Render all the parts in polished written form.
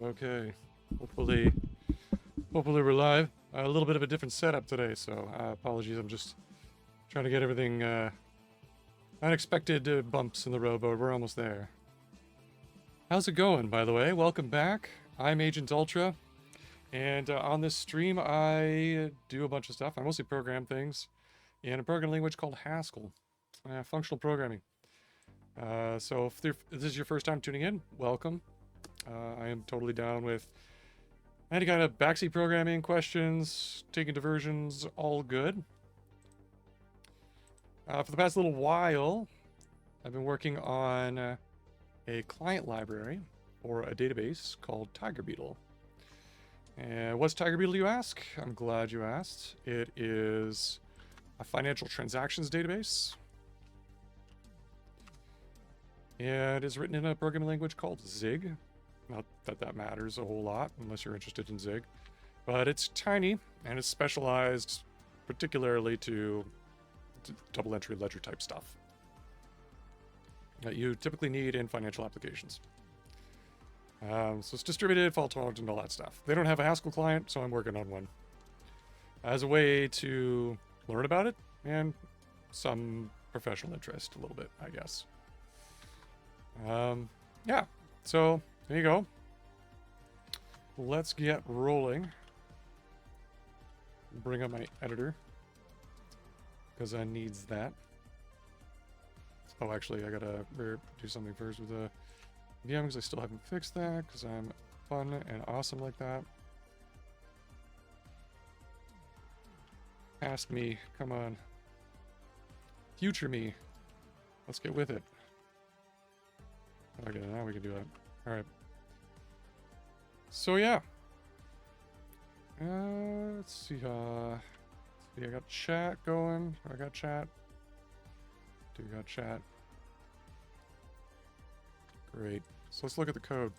Okay. Hopefully we're live. A little bit of a different setup today, so apologies. I'm just trying to get everything unexpected bumps in the road, but we're almost there. How's it going, by the way? Welcome back. I'm Agent Ultra, and on this stream I do a bunch of stuff. I mostly program things in a programming language called Haskell, functional programming. So if this is your first time tuning in, welcome. I am totally down with any kind of backseat programming questions, taking diversions, all good. For the past little while, I've been working on a client library or a database called TigerBeetle. And what's TigerBeetle, you ask? I'm glad you asked. It is a financial transactions database. And it's written in a programming language called Zig. Not that that matters a whole lot, unless you're interested in Zig. But it's tiny, and it's specialized particularly to double entry ledger type stuff that you typically need in financial applications. So it's distributed, fault tolerant, and all that stuff. They don't have a Haskell client, so I'm working on one as a way to learn about it and some professional interest a little bit, I guess. Yeah, so there you go. Let's get rolling. Bring up my editor because I needs that. Oh, actually, I gotta do something first with the VM because I still haven't fixed that because I'm fun and awesome like that. Past me, come on. Future me. Let's get with it. Okay, now we can do that. All right. So yeah. Let's see. I got chat going. I got chat. Do we got chat? Great. So let's look at the code.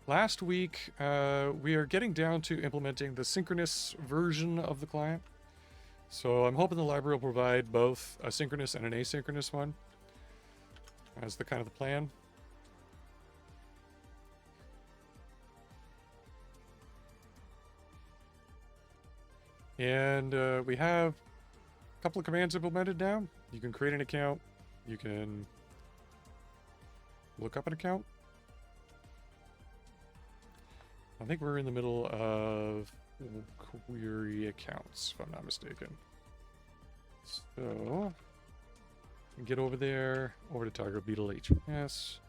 Last week, we are getting down to implementing the synchronous version of the client. So I'm hoping the library will provide both a synchronous and an asynchronous one as the kind of the plan. And we have a couple of commands implemented now. You can create an account. You can look up an account. I think we're in the middle of query accounts, if I'm not mistaken. So get over there, over to TigerBeetle HMS,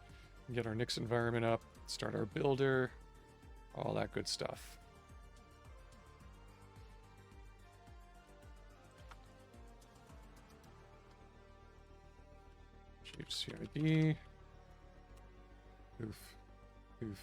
get our Nix environment up, start our builder, all that good stuff. CID. Oof. Oof.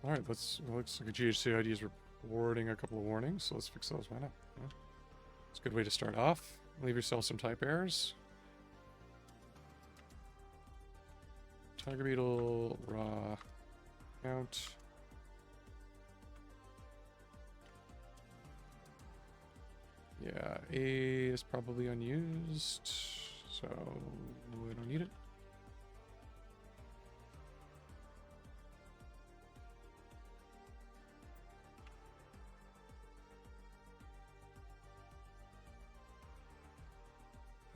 All right, looks like GHCID is reporting a couple of warnings, so let's fix those. Why not? Yeah. It's a good way to start off. Leave yourself some type errors. TigerBeetle raw count. Yeah, A is probably unused, so we don't need it.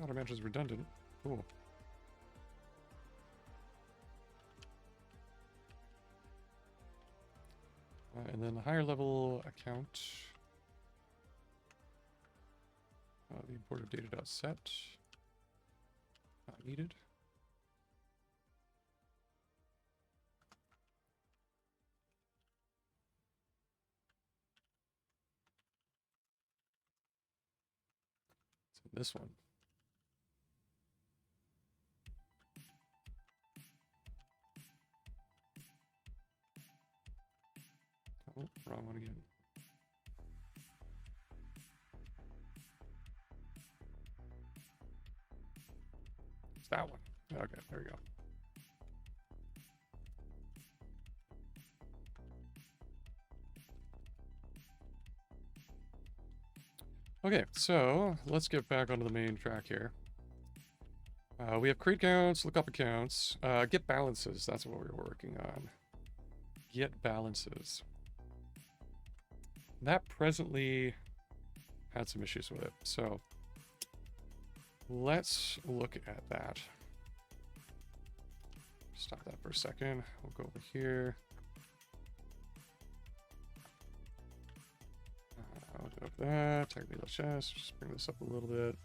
Auto match is redundant. Cool. And then the higher level account. The import of data.set. Not needed. So this one. Oh, wrong one again. It's that one. Okay, there we go. Okay, so let's get back onto the main track here. We have create counts, look up accounts, get balances. That's what we were working on. Get balances. That presently had some issues with it, so let's look at that. Stop that for a second. We'll go over here. I'll do that. TigerBeetle chest. Just bring this up a little bit.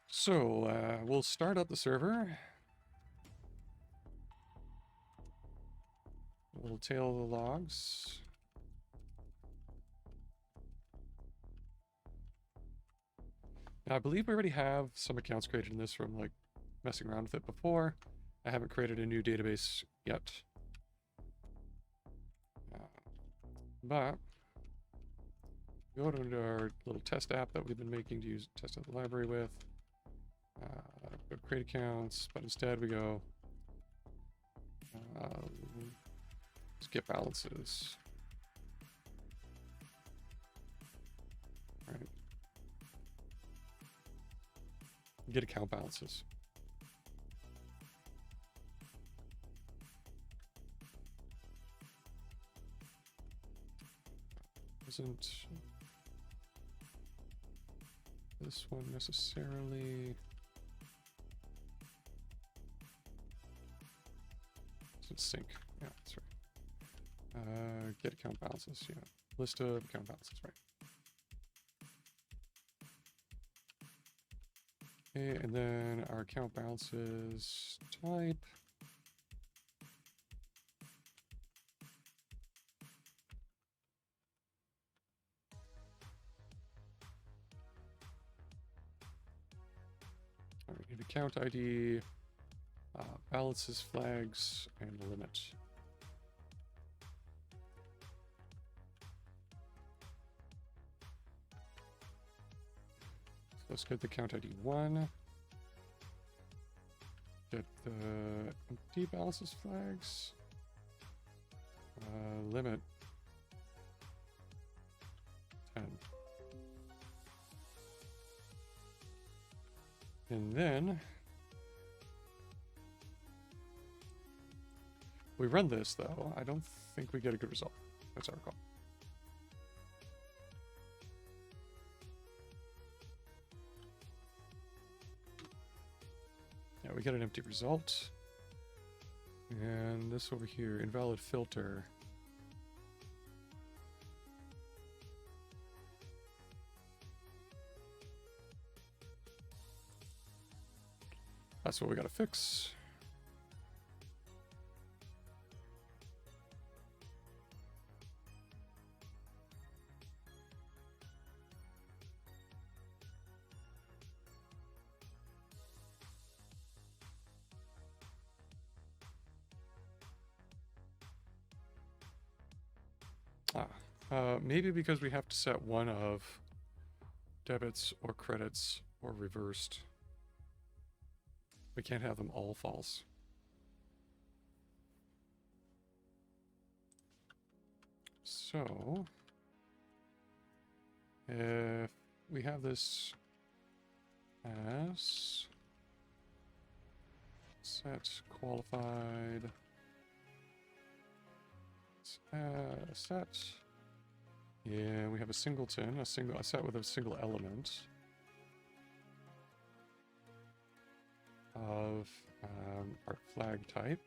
So we'll start up the server. We'll tail the logs. Now, I believe we already have some accounts created in this from like messing around with it before. I haven't created a new database yet. But go to our little test app that we've been making to use test out the library with. Go create accounts, but instead we go skip balances. All right. Get account balances. Isn't this one necessarily? Doesn't sync. Yeah, that's right. Get account balances. Yeah, list of account balances. Right. Okay, and then our account balances type. All right, need account ID, balances, flags, and limit. So let's get the account ID 1. Get the empty balances flags. Limit 10. And then we run this, though. I don't think we get a good result. That's our call. Yeah, we get an empty result. And this over here, invalid filter. That's what we gotta fix. Maybe because we have to set one of debits or credits or reversed. We can't have them all false. So, if we have this as set qualified set, yeah, we have a singleton, a set with a single element of our flag type.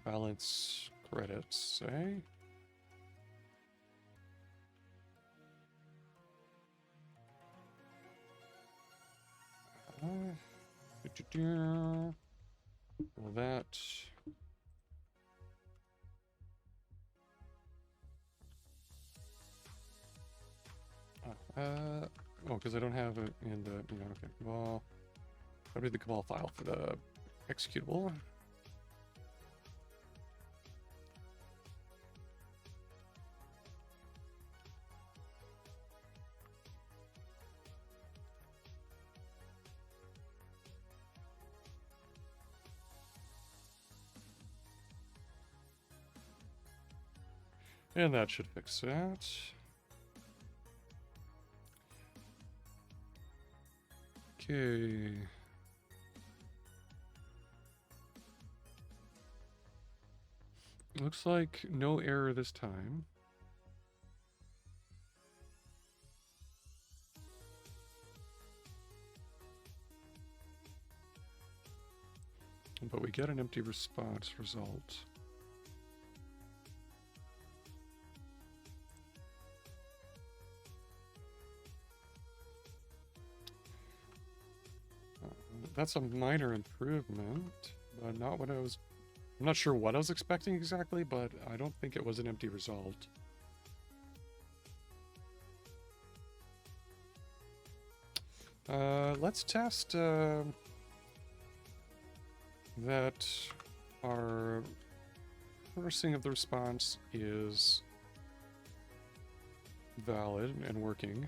Balance credits, say. Well, that. Oh, because I don't have it in the, okay, well, that'll be the Cabal file for the executable. And that should fix that. Okay. Looks like no error this time. But we get an empty response result. That's a minor improvement, but not what I was... I'm not sure what I was expecting exactly, but I don't think it was an empty result. Let's test that our parsing of the response is valid and working.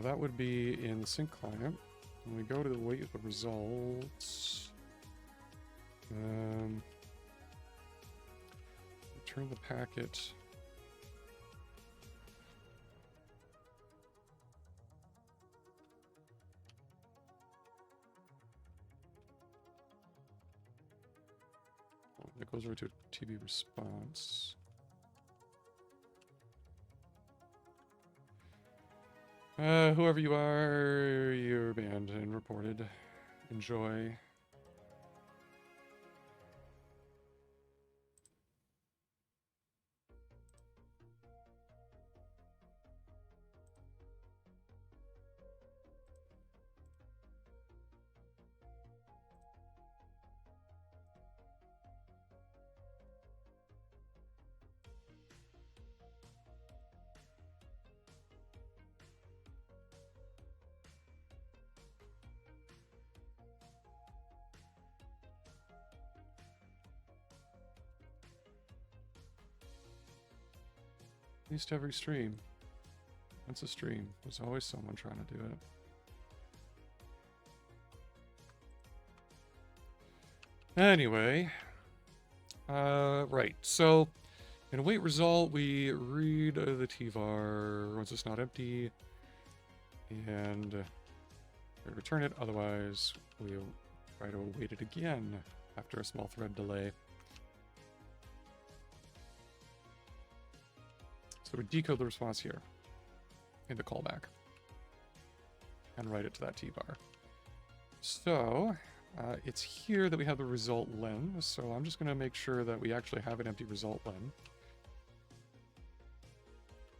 That would be in the sync client. When we go to the wait the results, return the packet. It goes right to TB response. Whoever you are, you're banned and reported. Enjoy. At least every stream. That's a stream. There's always someone trying to do it. Anyway. Right. So, in await result, we read the TVAR once it's not empty. And we return it. Otherwise, we'll try to await it again after a small thread delay. So we decode the response here in the callback and write it to that TVAR. So it's here that we have the result len. So I'm just going to make sure that we actually have an empty result len.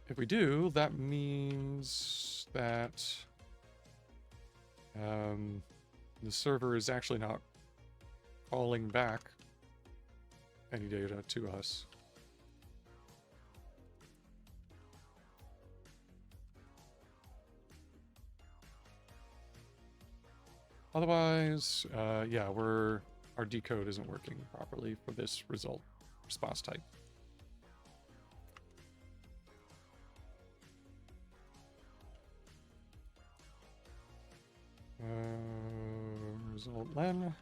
If we do, that means that the server is actually not calling back any data to us. Otherwise, yeah, our decode isn't working properly for this result response type. Result len.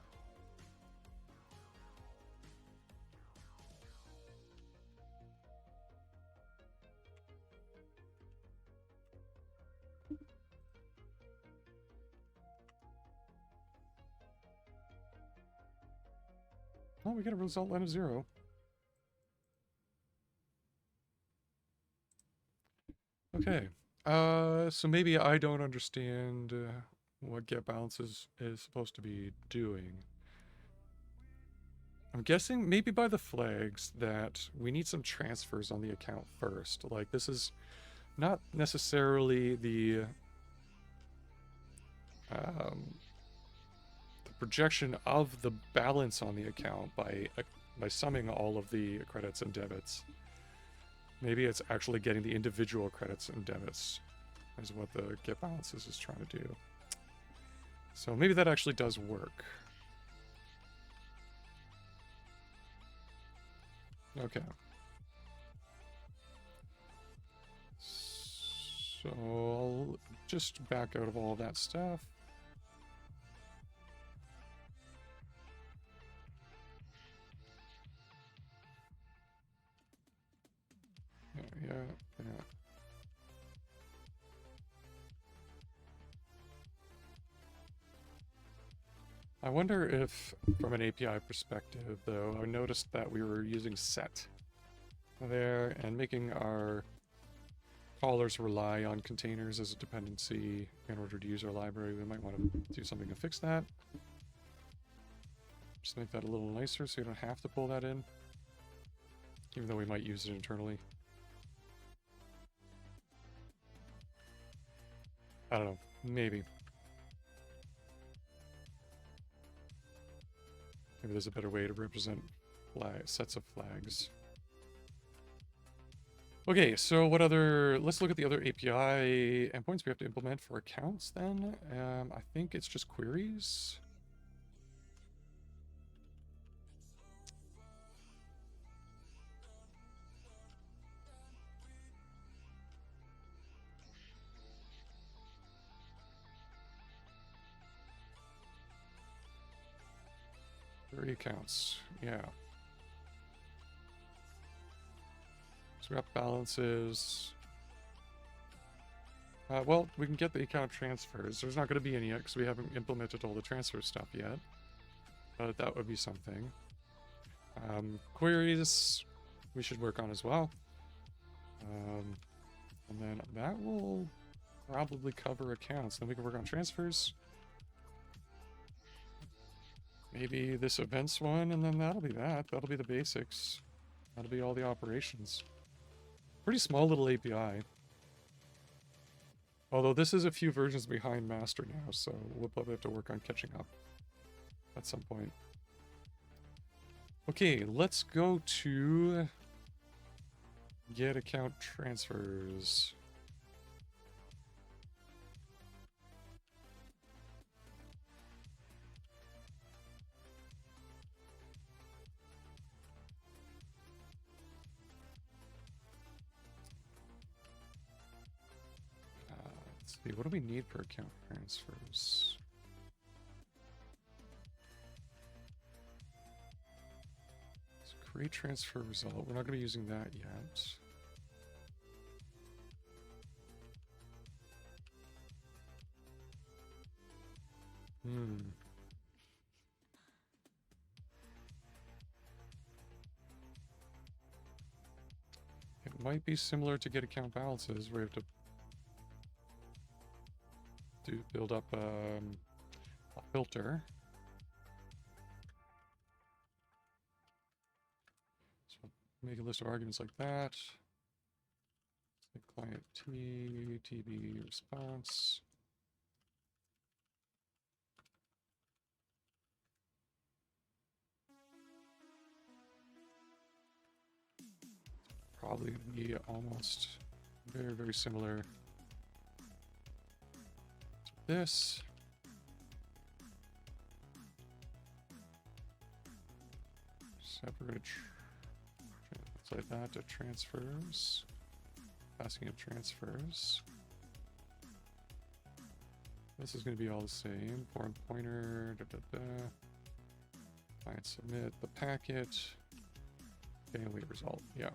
Oh, we get a result len of 0. Okay. So maybe I don't understand what get balance is supposed to be doing. I'm guessing maybe by the flags that we need some transfers on the account first. Like, this is not necessarily the projection of the balance on the account by summing all of the credits and debits. Maybe it's actually getting the individual credits and debits is what the get balances is trying to do. So maybe that actually does work. Okay. So I'll just back out of all of that stuff. yeah. I wonder if, from an API perspective, though, I noticed that we were using set there and making our callers rely on containers as a dependency in order to use our library. We might want to do something to fix that. Just make that a little nicer so you don't have to pull that in, even though we might use it internally. I don't know. Maybe. Maybe there's a better way to represent sets of flags. Okay, so what other... Let's look at the other API endpoints we have to implement for accounts then. I think it's just queries. Query accounts, yeah. So we got balances. Well, we can get the account transfers. There's not going to be any yet because we haven't implemented all the transfer stuff yet. But that would be something. Queries we should work on as well. And then that will probably cover accounts. Then we can work on transfers. Maybe this events one, and then that'll be that. That'll be the basics. That'll be all the operations. Pretty small little API. Although this is a few versions behind master now, so we'll probably have to work on catching up at some point. Okay, let's go to get account transfers. Let's see, what do we need for account transfers? So create transfer result. We're not going to be using that yet. It might be similar to get account balances where we have to build up a filter. So make a list of arguments like that. Say client T, TB response. Probably be almost very, very similar to this. So we're going to translate that to transfers. Passing it transfers. This is going to be all the same. Foreign pointer. Client submit the packet. Okay, and wait result. Yeah.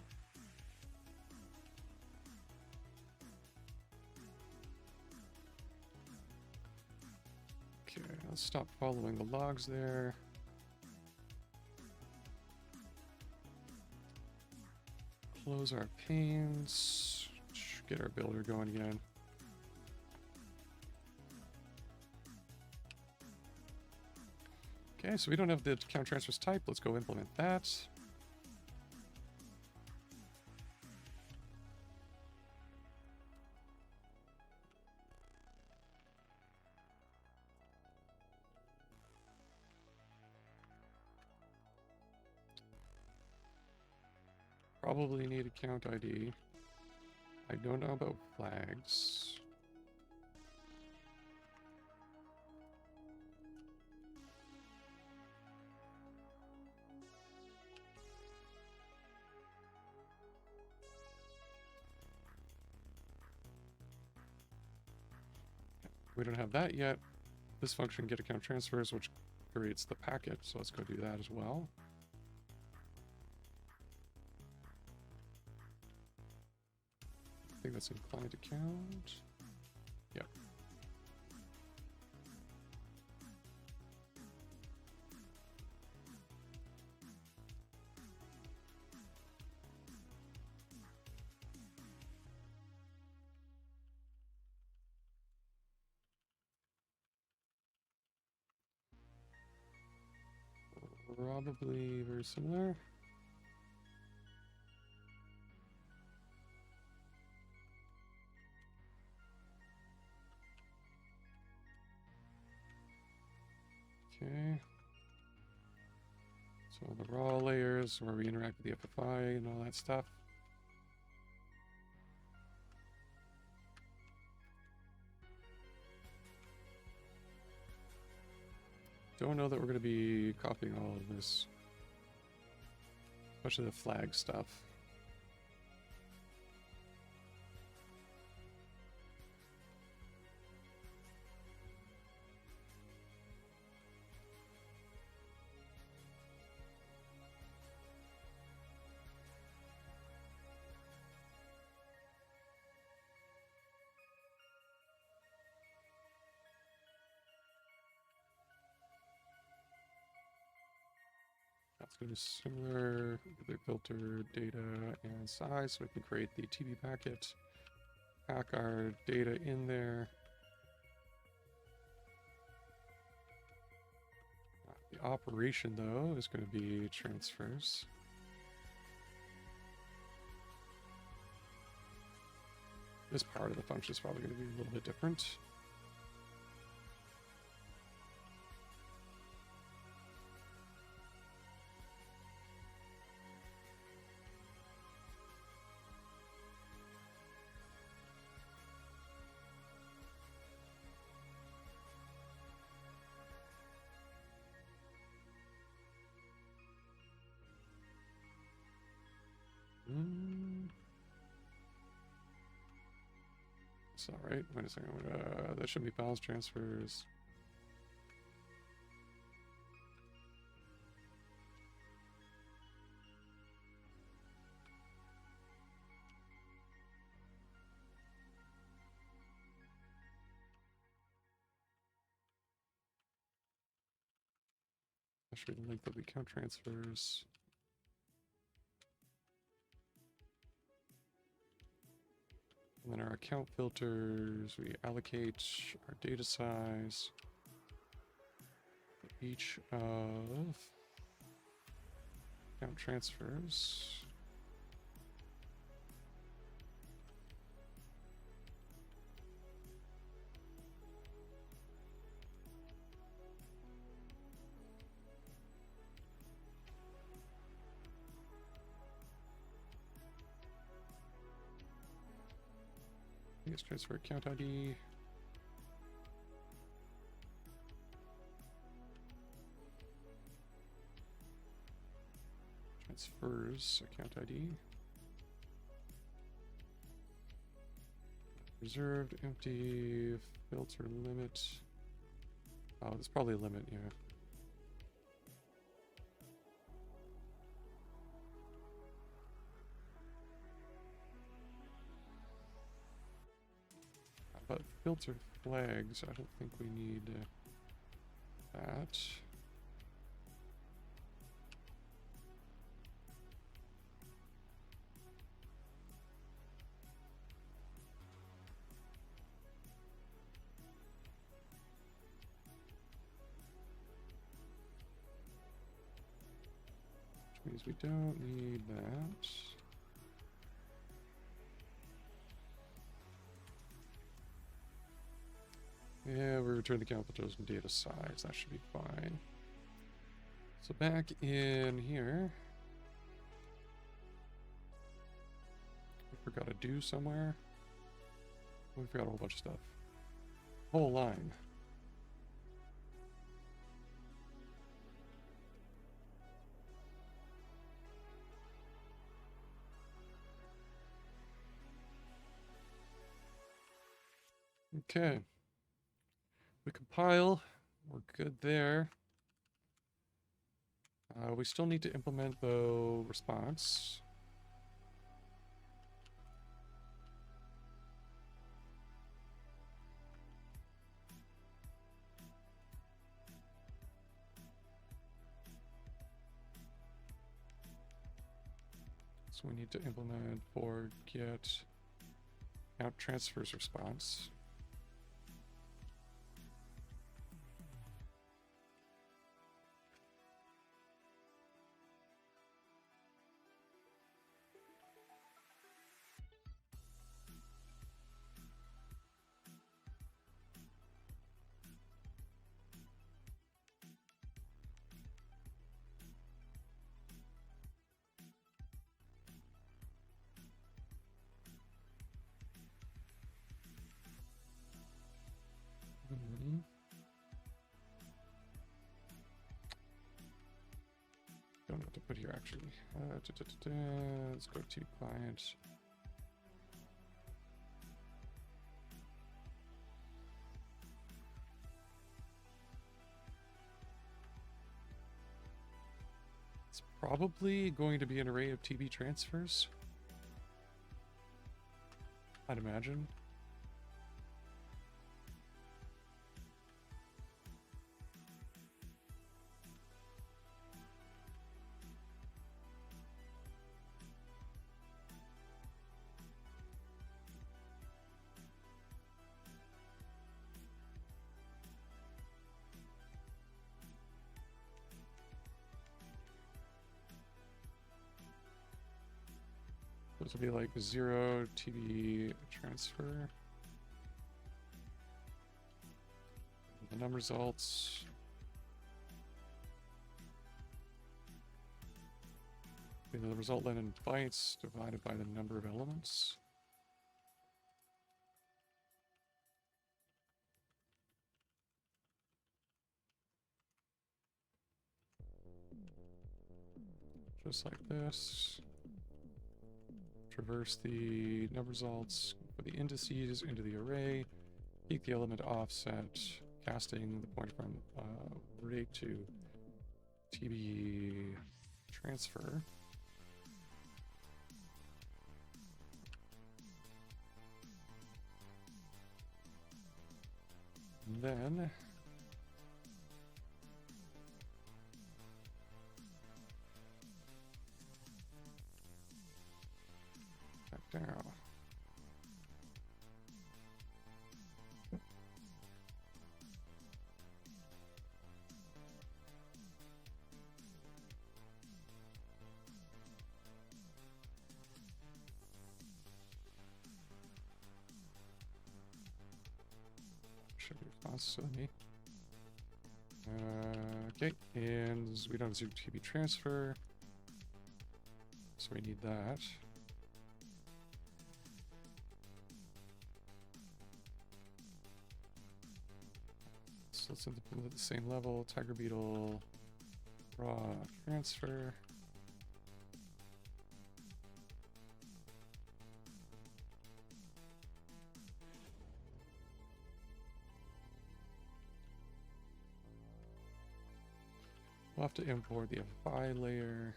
Okay, let's stop following the logs there. Close our panes. Get our builder going again. Okay, so we don't have the account transfers type. Let's go implement that. Probably need account ID. I don't know about flags. We don't have that yet. This function get account transfers, which creates the packet. So let's go do that as well. think that's in client account. Yep. Probably very similar. Okay. So the raw layers where we interact with the FFI and all that stuff. Don't know that we're going to be copying all of this. Especially the flag stuff. That's going to be similar with the filter data and size, so we can create the TB packet, pack our data in there. The operation, though, is going to be transfers. This part of the function is probably going to be a little bit different. That's not right. Wait a second. That shouldn't be balance transfers. That should be the length of the account transfers. And then our account filters, we allocate our data size for each of account transfers. Let's transfer account ID. Transfers account ID. Reserved, empty, filter limit. Oh, there's probably a limit, yeah. But filter flags, I don't think we need that. Which means we don't need that. Yeah, we return the account filters and data size. That should be fine. So back in here, we forgot a do somewhere. We forgot a whole bunch of stuff. Whole line. Okay. We compile. We're good there. We still need to implement the response. So we need to implement for get count transfers response. Don't know what to put here actually. Let's go to client. It's probably going to be an array of TB transfers, I'd imagine. This will be like 0 TB transfer. The number results. The result then in bytes divided by the number of elements. Just like this. Traverse the number results, put the indices into the array, peek the element offset, casting the pointer from array to TB transfer. And then back down. Should be response to me. Okay, and we don't do TB transfer, so we need that. So let's implement at the same level. TigerBeetle raw transfer. We'll have to import the FI layer.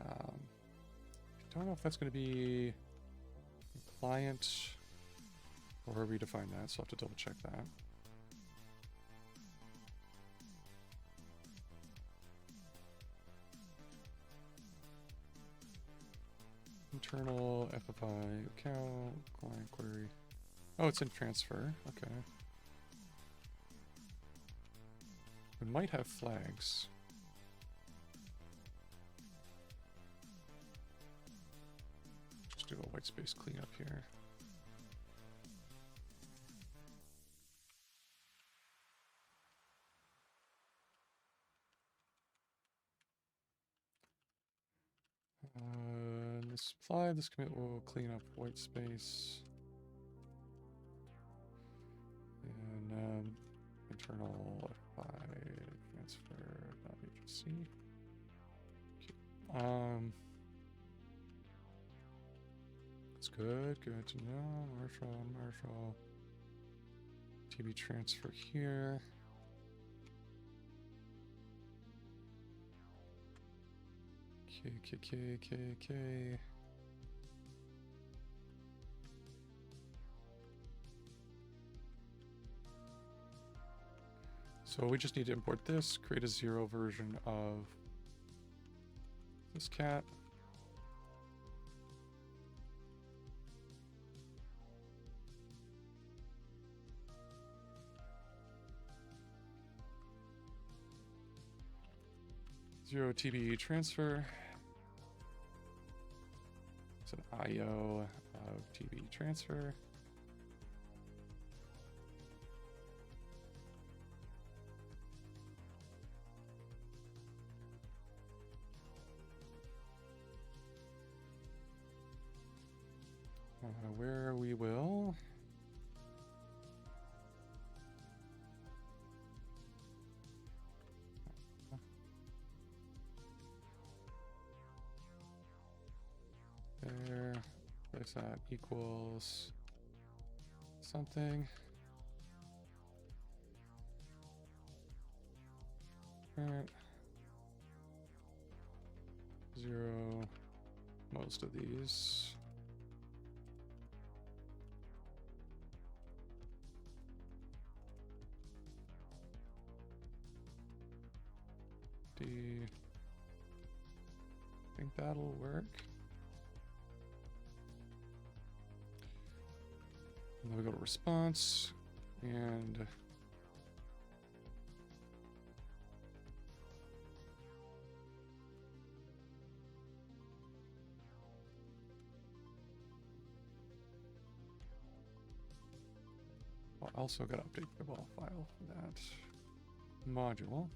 I don't know if that's going to be client or redefine that, so I'll have to double check that. Internal FFI account, client query. Oh, it's in transfer. Okay. We might have flags. Just do a white space cleanup here. This supply, this commit will clean up white space. And internal FI transfer.hc. Okay. That's good to know. Marshall. TB transfer here. K. So we just need to import this, create a 0 version of this cat. Zero TBE transfer. It's an IO of TBE transfer. Where we will there, place that equals something. Parent 0 most of these. I think that'll work. And then we go to response and I'll also got to update the ball file for that module.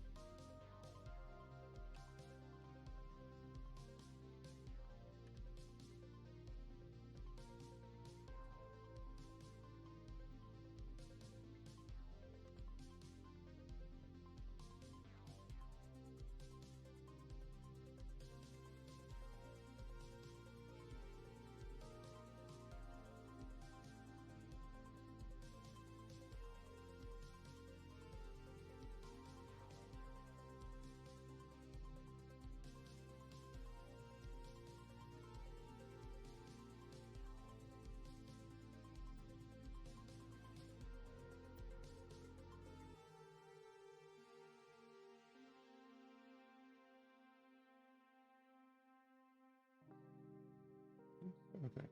Okay,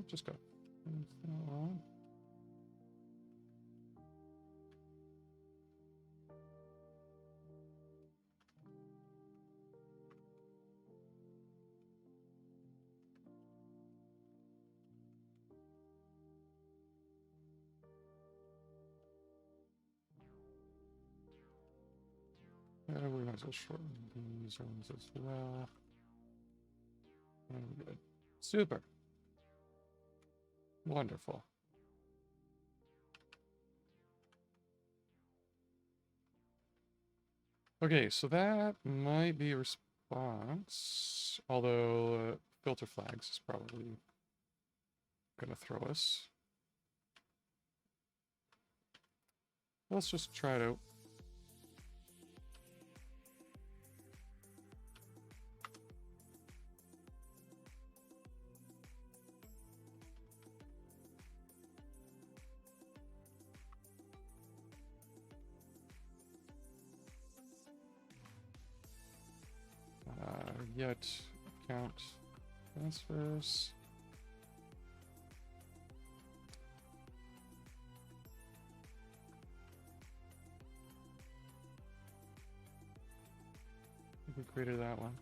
just go. We might as well shorten these ones as well. And good. Super. Wonderful. Okay, so that might be a response, although filter flags is probably gonna throw us. Let's just try it out. Yet count transfers. I think we created that one.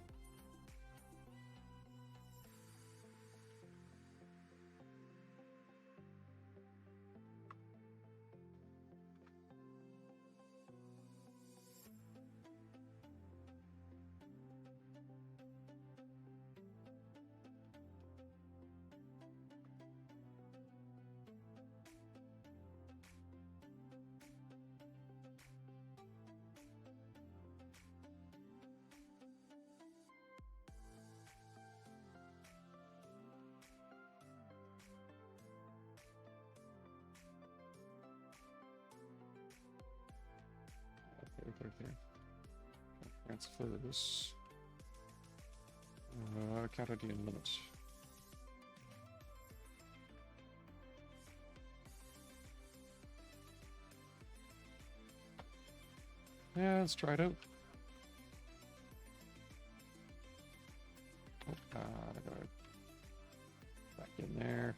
Okay. Transfers. Count ID and limit. Yeah, let's try it out. Oh, I gotta back in there.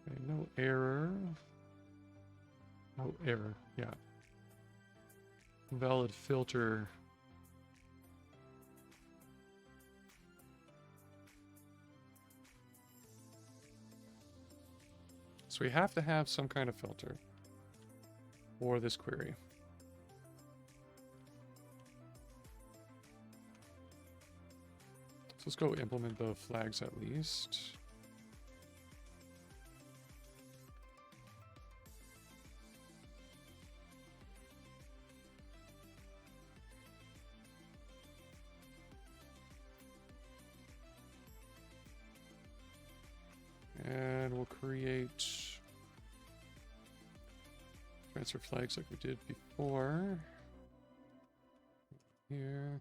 Okay, no error. No error, yeah. Valid filter. So we have to have some kind of filter for this query. So let's go implement the flags at least. And we'll create transfer flags like we did before. Here.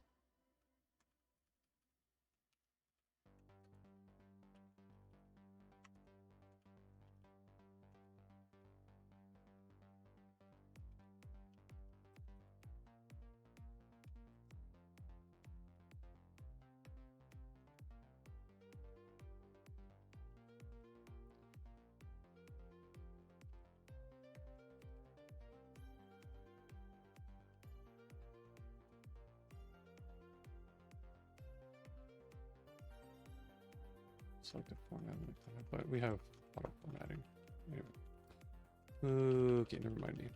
Select a format like that, but we have auto formatting. Anyway. Okay, never mind me.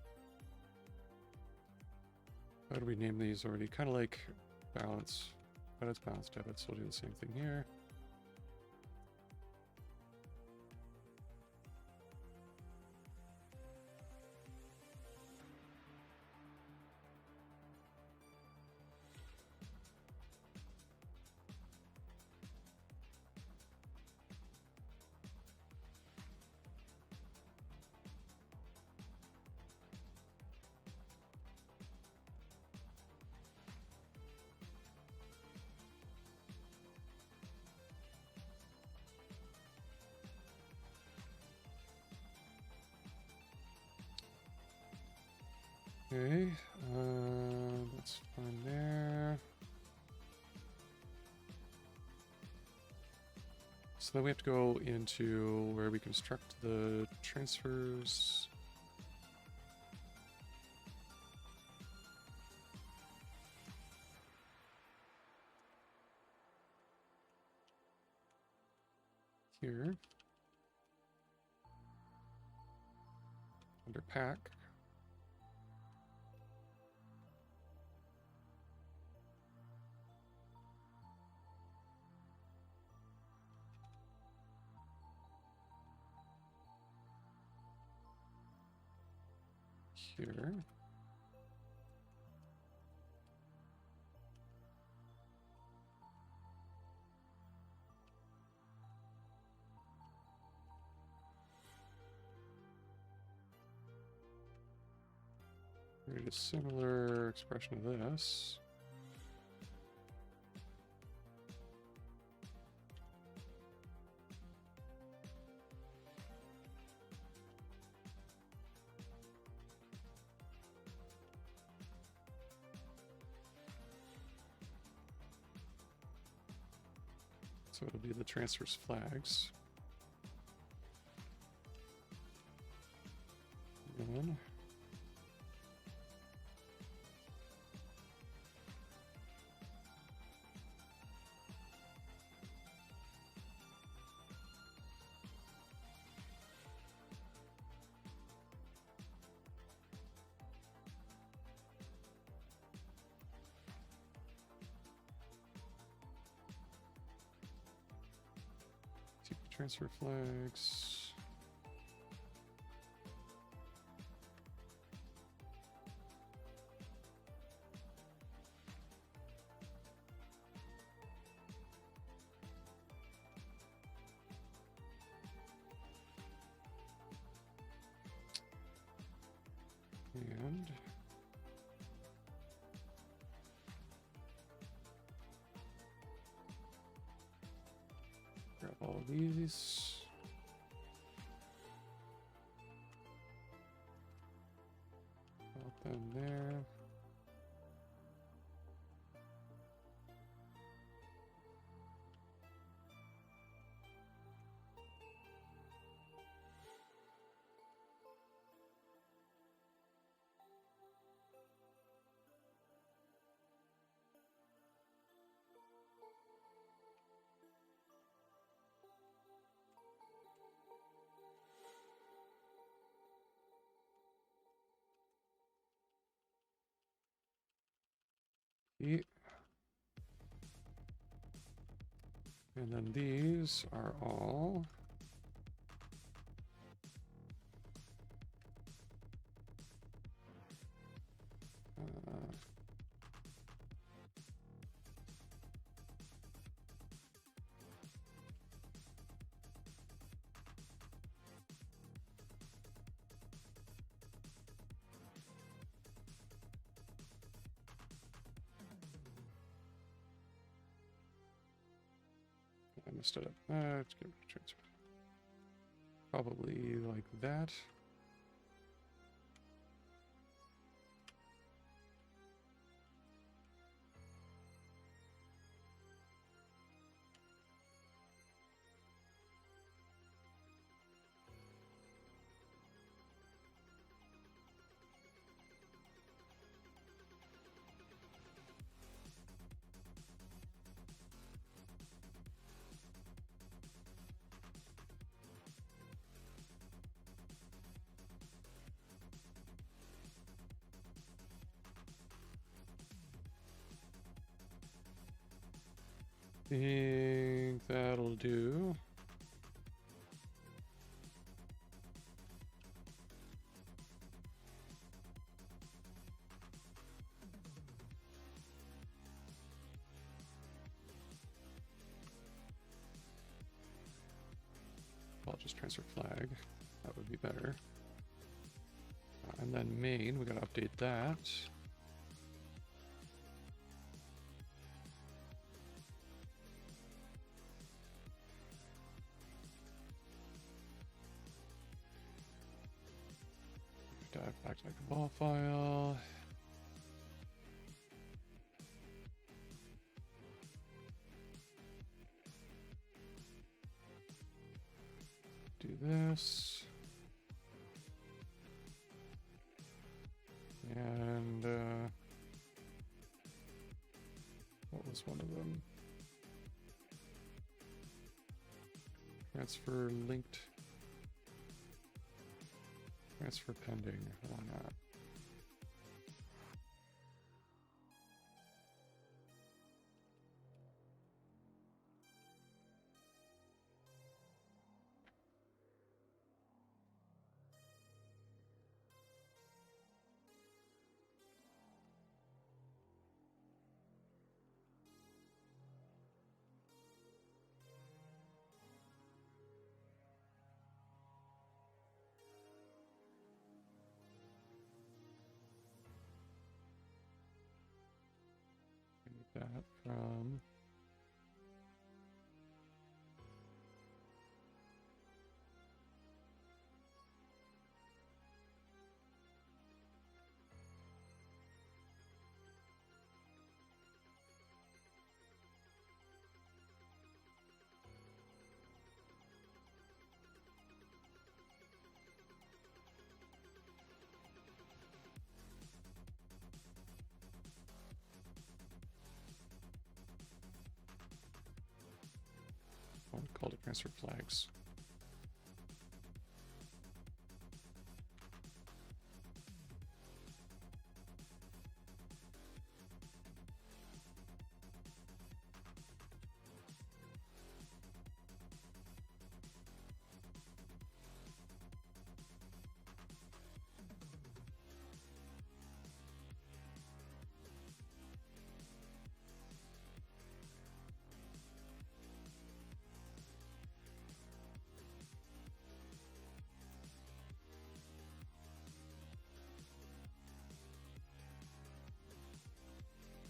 How do we name these already? Kind of like balance. Credits, balance, debits. We'll do the same thing here. Okay, that's fine there. So then we have to go into where we construct the transfers. Here. Under pack. Here. Create a similar expression of this. So it'll be the transfers flags. Then transfer flags. And grab all these. Put them there. And then these are all I messed it up. Let's give it a transfer. Probably like that. Think that'll do. I'll just transfer flag. That would be better. And then main, we gotta update that. Dive back to like a ball file. Do this. And what was one of them? Transfer linked. Transfer pending. Why not? That from call to transfer flags.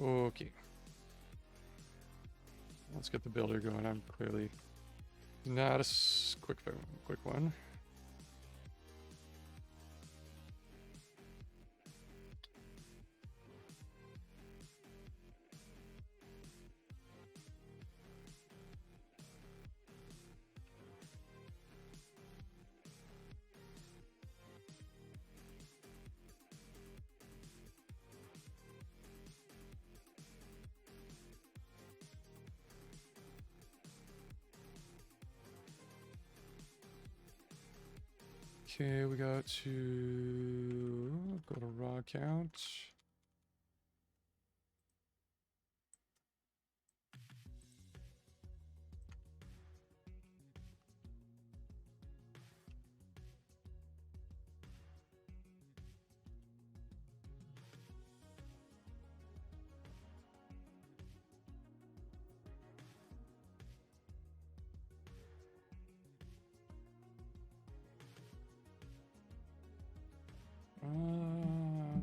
Okay. Let's get the builder going. I'm clearly not a quick one. Okay, we got to go to raw count.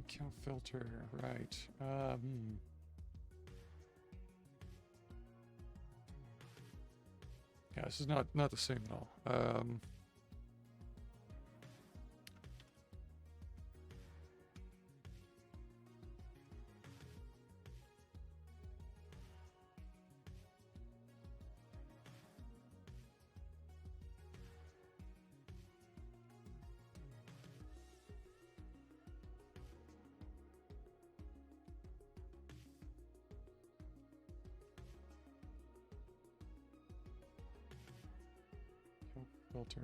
Count filter, right. Yeah, this is not the same at all. Filter.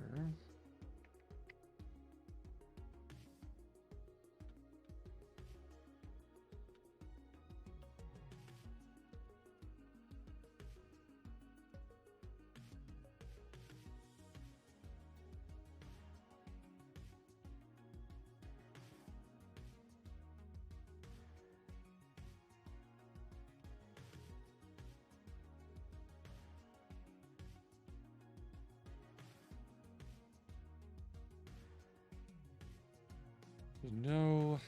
There's no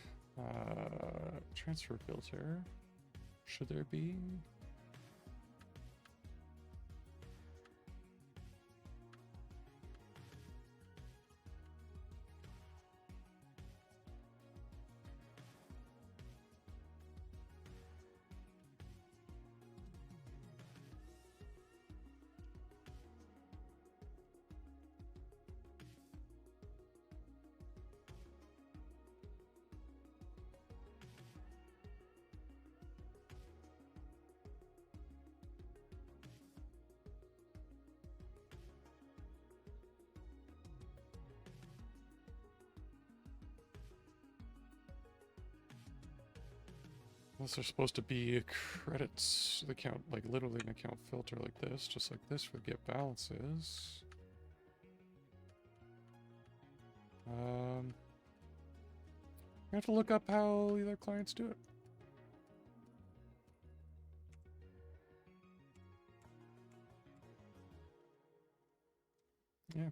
transfer filter. Should there be? Unless there's supposed to be credits account, like literally an account filter like this, just like this for get balances. I have to look up how the other clients do it. Yeah.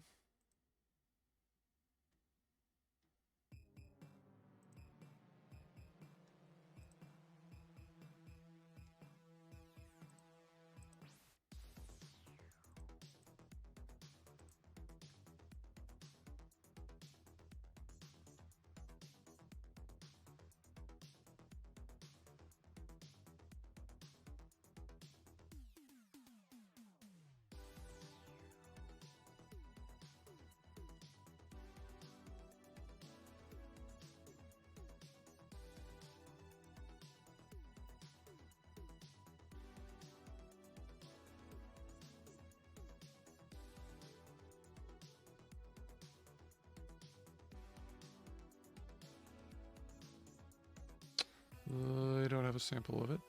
I don't have a sample of it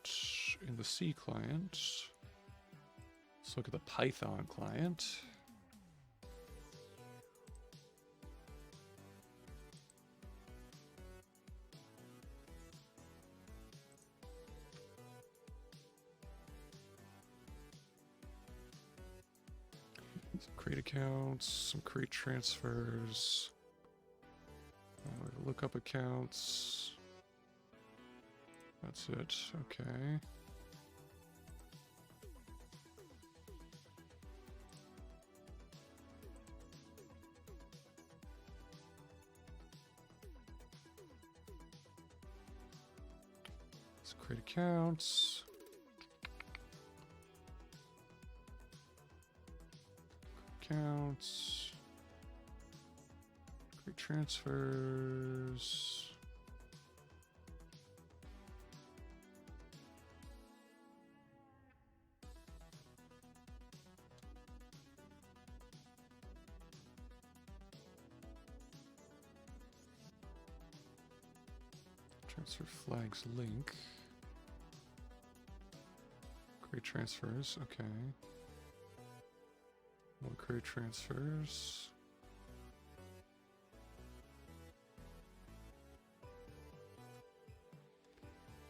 in the C client. Let's look at the Python client. Some create accounts, some create transfers, lookup accounts. That's it. Okay. Let's create accounts. Accounts. Create transfers. Transfer flags link. Create transfers, okay. We'll create transfers.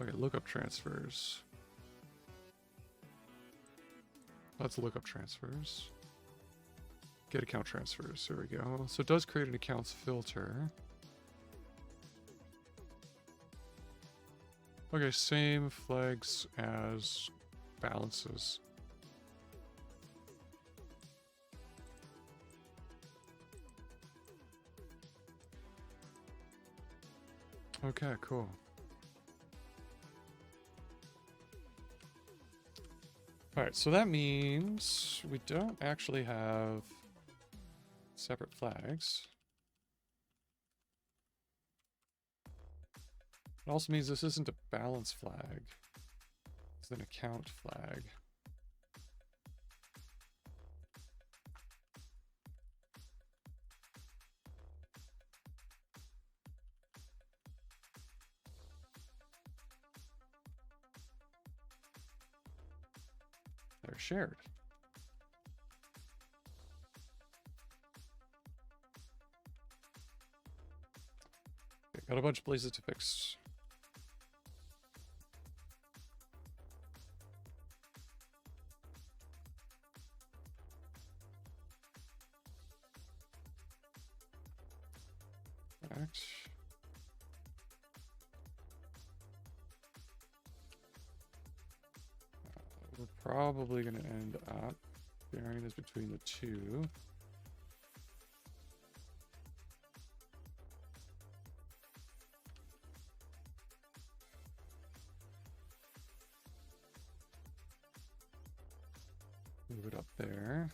Okay, lookup transfers. Let's look up transfers. Get account transfers, there we go. So it does create an accounts filter. Okay, same flags as balances. Okay, cool. Alright, so that means we don't actually have separate flags. It also means this isn't a balance flag. It's an account flag. They're shared. Okay, got a bunch of places to fix. We're probably going to end up pairing this between the two. Move it up there.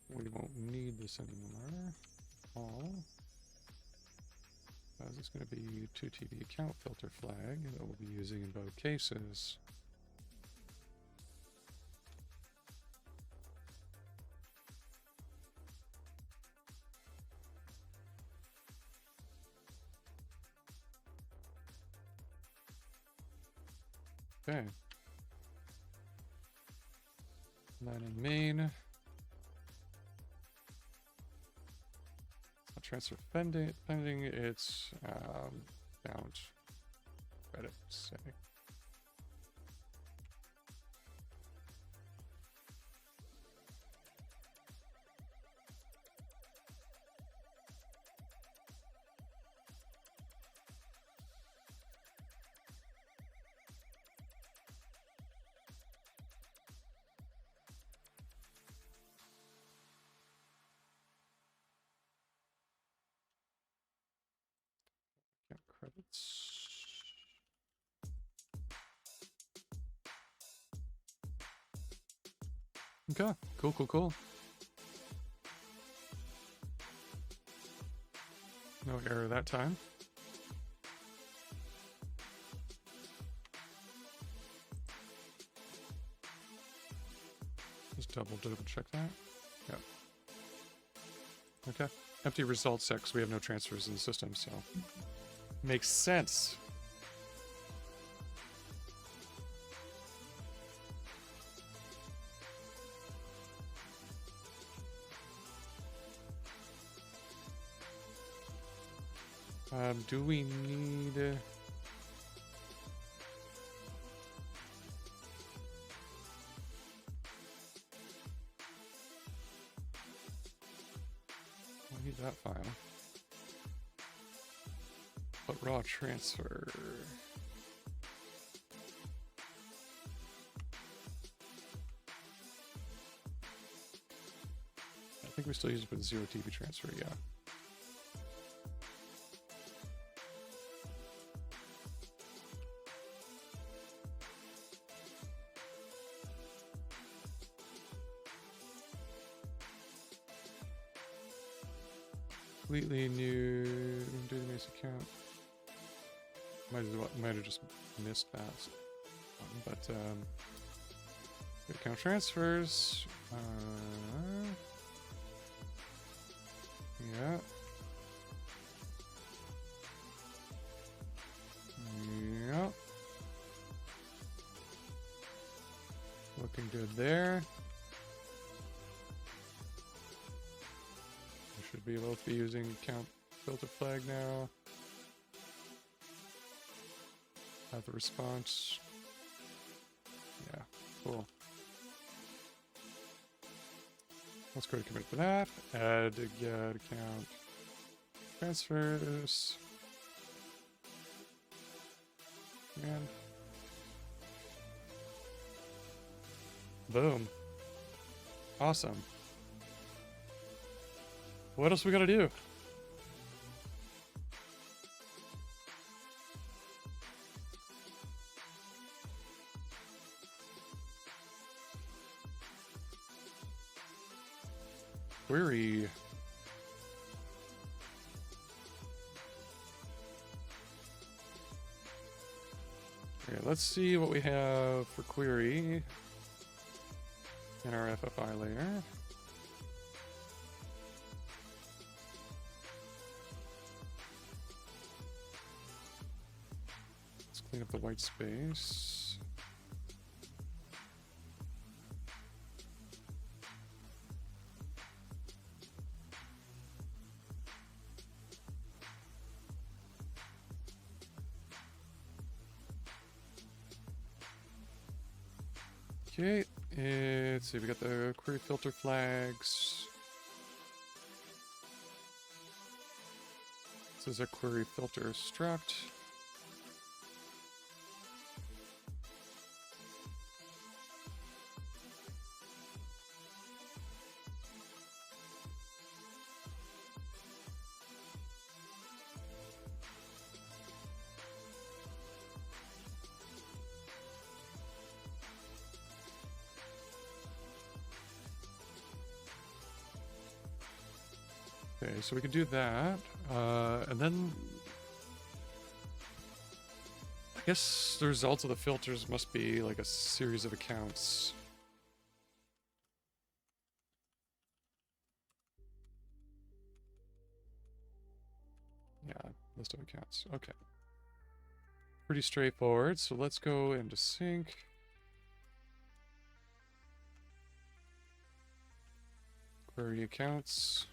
We won't need this anymore. All. This is going to be 2TB account filter flag that we'll be using in both cases. Okay. Line in main. Transfer pending, it's bound credit, say. Credits. Okay, cool. No error that time. Just double check that. Yep. Okay. Empty results set because we have no transfers in the system, so makes sense. Do we need that file. But raw transfer. I think we still use it with 0 TB transfer, yeah. Completely new database account. Might have just missed that. But account transfers. Yeah. Yeah. Looking good there. We should be able to be using account filter flag now. Have the response. Yeah, cool. Let's go to commit for that. Add get account transfers. And boom. Awesome. What else we gotta do? Query. Okay, let's see what we have for query in our FFI layer. Let's clean up the white space. Okay, let's see, we got the query filter flags. This is a query filter struct. Okay, so we can do that, and then I guess the result of the filters must be like a series of accounts. Yeah, list of accounts. Okay. Pretty straightforward, so let's go into sync. Query accounts.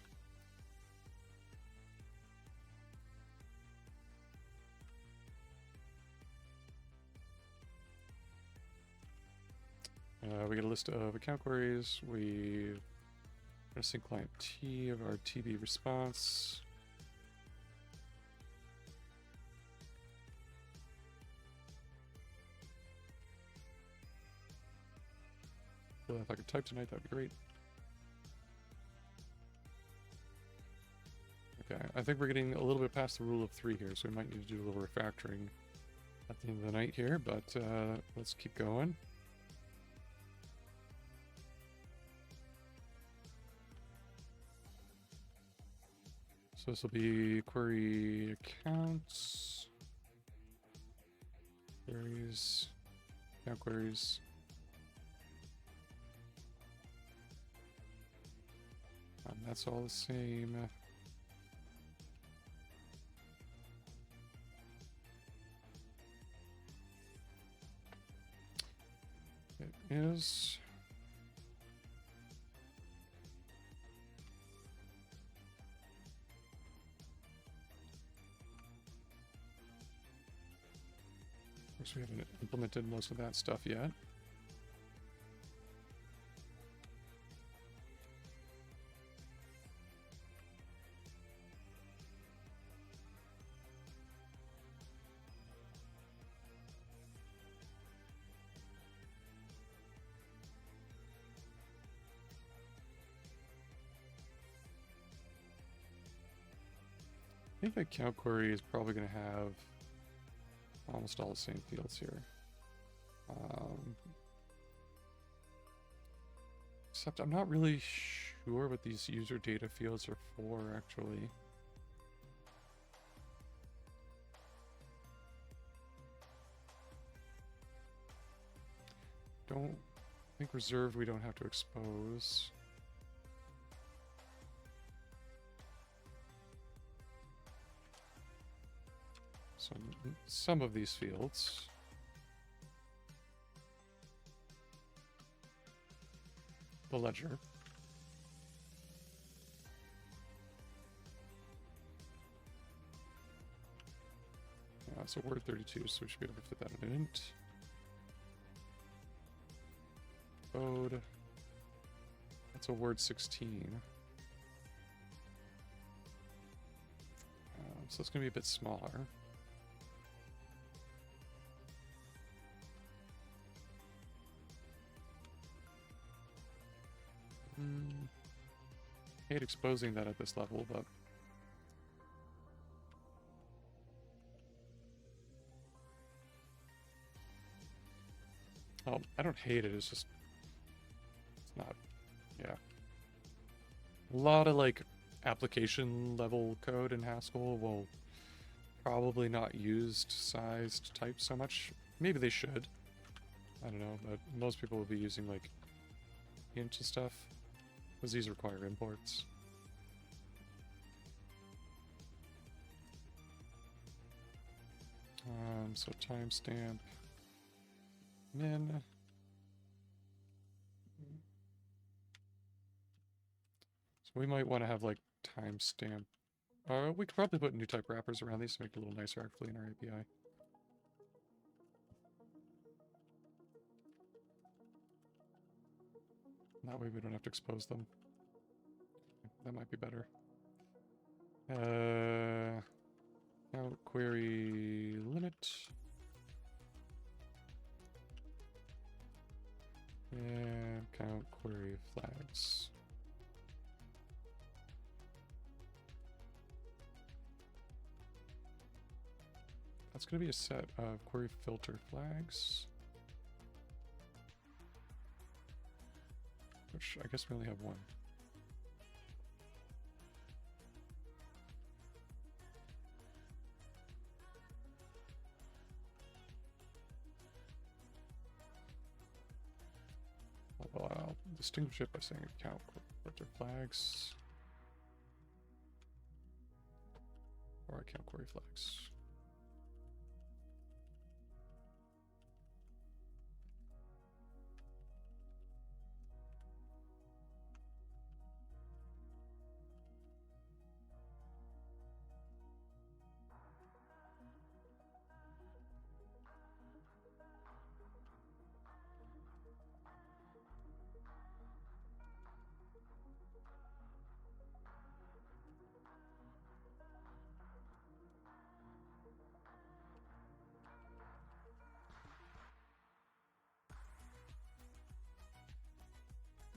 We get a list of account queries. We got a sync client T of our TB response. Well, if I could type tonight, that'd be great. Okay, I think we're getting a little bit past the rule of 3 here, so we might need to do a little refactoring at the end of the night here, but let's keep going. So this will be query accounts, queries, account queries. That's all the same. It is. Of course, we haven't implemented most of that stuff yet. think that count query is probably going to have almost all the same fields here. Except I'm not really sure what these user data fields are for, actually. Don't think reserved we don't have to expose. So some of these fields. The ledger. Yeah, it's a word 32, so we should be able to fit that in an int. Code. That's a word 16. So it's going to be a bit smaller. Hate exposing that at this level, but oh, I don't hate it. It's just it's not. Yeah, a lot of like application level code in Haskell will probably not use sized type so much. Maybe they should. I don't know, but most people will be using like int and stuff. Because these require imports. So timestamp min. So we might want to have like timestamp. We could probably put new type wrappers around these to make it a little nicer actually in our API. That way we don't have to expose them. That might be better. Count query limit. And count query flags. That's going to be a set of query filter flags. Which I guess we only have one. Although I'll distinguish it by saying count filter flags. Or I count query flags.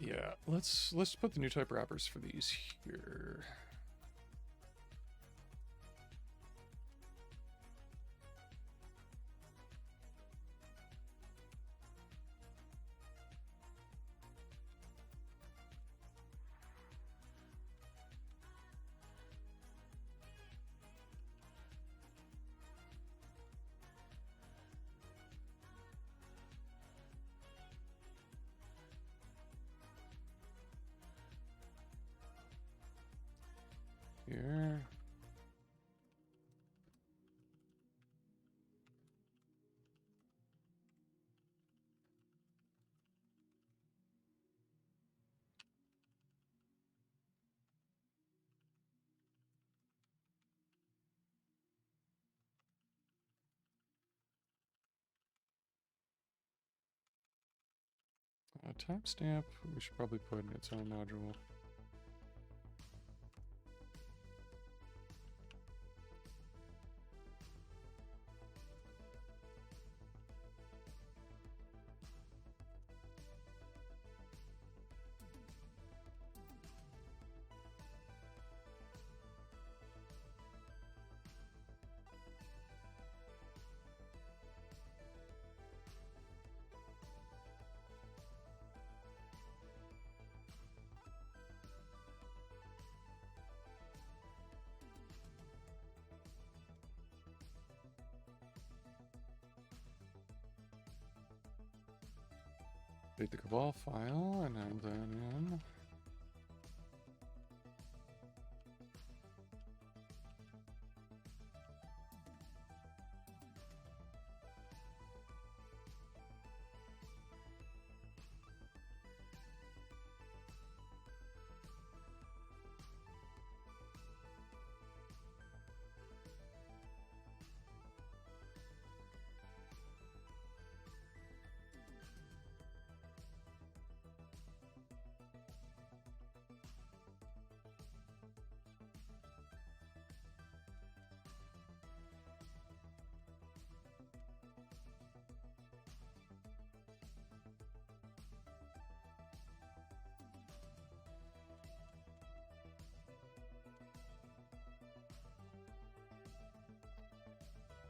Yeah, let's put the new type wrappers for these here. Here. Timestamp, we should probably put in its own module. Take the Cabal file and add that in.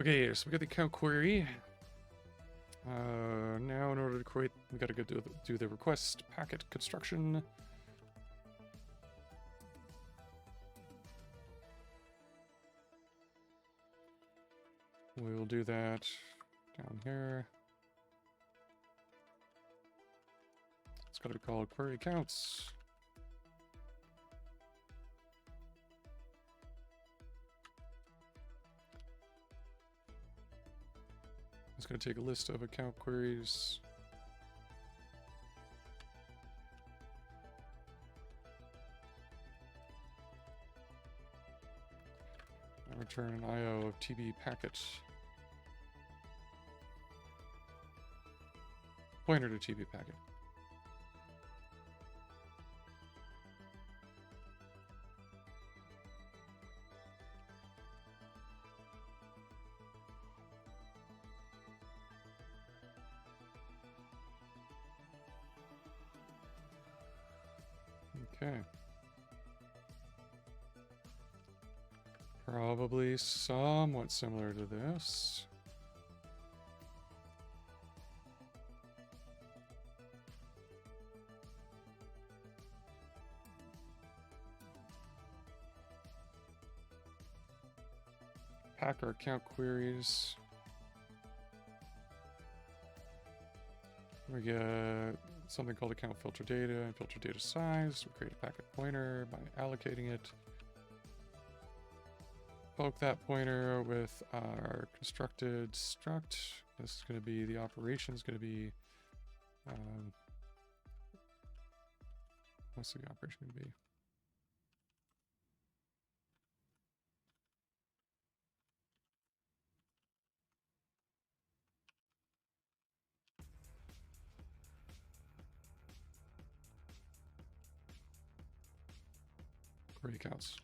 Okay, so we got the account query. Now in order to create, we gotta go do the request packet construction. We will do that down here. It's gotta be called query accounts. It's going to take a list of account queries. And return an IO of TB packet. Pointer to TB packet. Okay. Probably somewhat similar to this. Pack our account queries. We get something called account filter data and filter data size. We create a packet pointer by allocating it. Poke that pointer with our constructed struct. This is going to be, the operation is going to be, what's the operation going to be? Query accounts.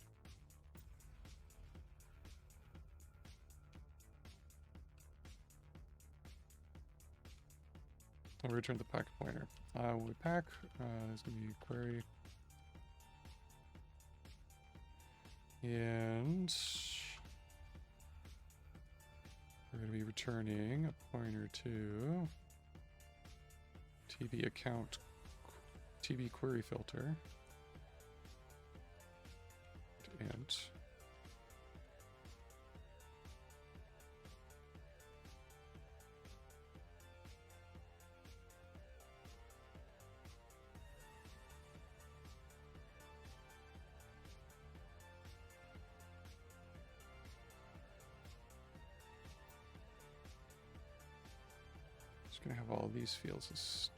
I'll return the packet pointer. When we pack, there's going to be query. And we're going to be returning a pointer to TB account, TB query filter. And just gonna have all these fields instead.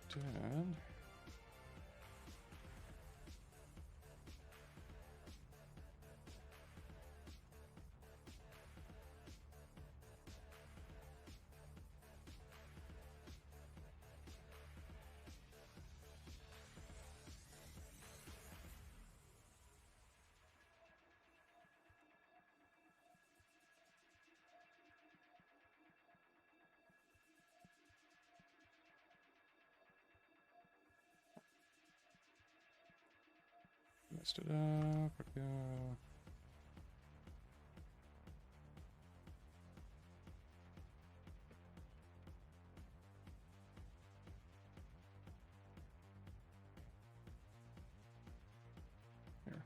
Messed it up. Yeah. Here.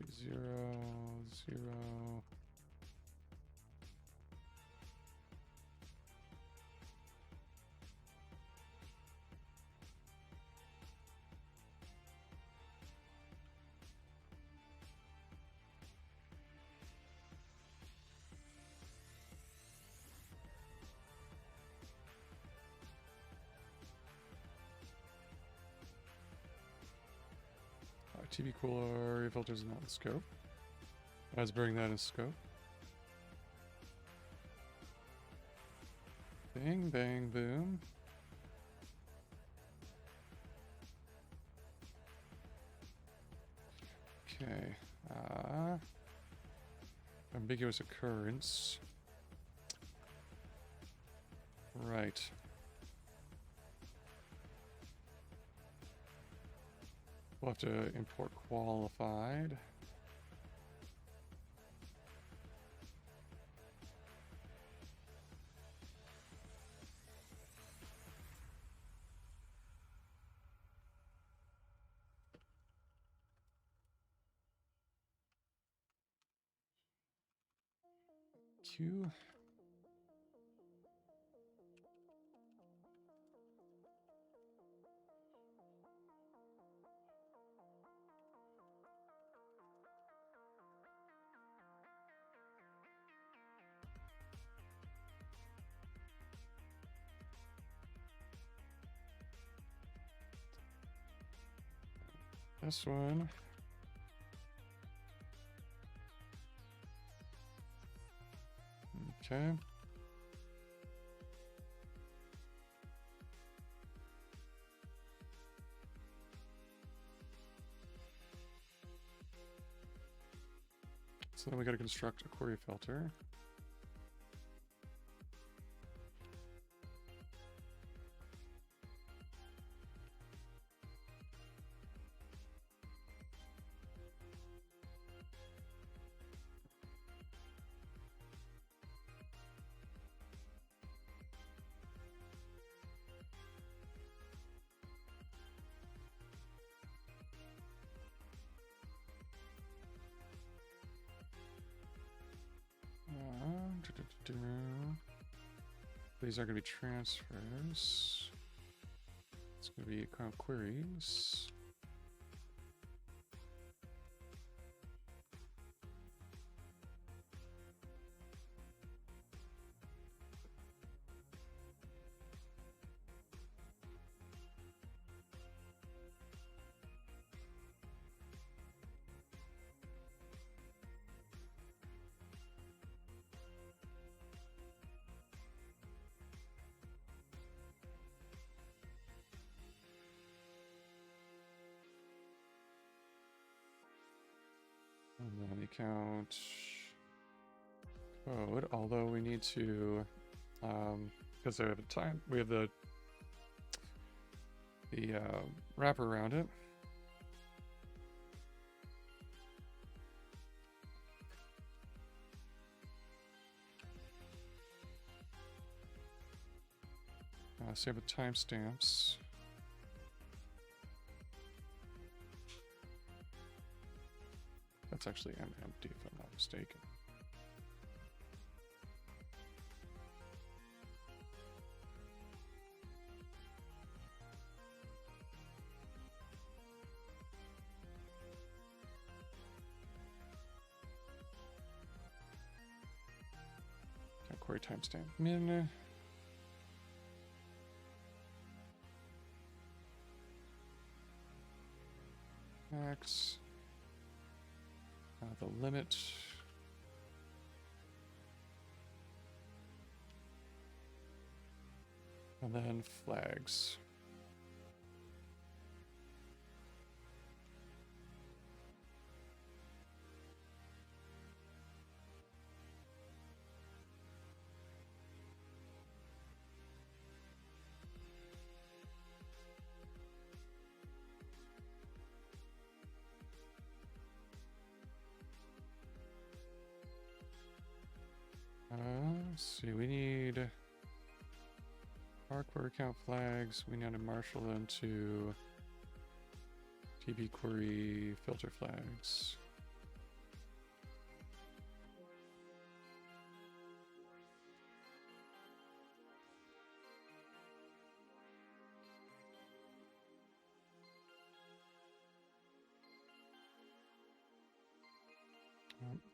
be 0, 0. TB cooler filters not in scope. Let's bring that in scope. Bang, bang, boom. Okay. Ambiguous occurrence. Right. We'll have to import qualified. Q. This one. Okay. So then we got to construct a query filter. These are going to be transfers. It's going to be account queries. And then the account code, although we need to, because we have the wrapper around it. Save with timestamps. That's actually empty if I'm not mistaken. Query timestamp min. Max. The limit. And then flags. Let's see, we need hardware account flags. We need to marshal them to TB query filter flags.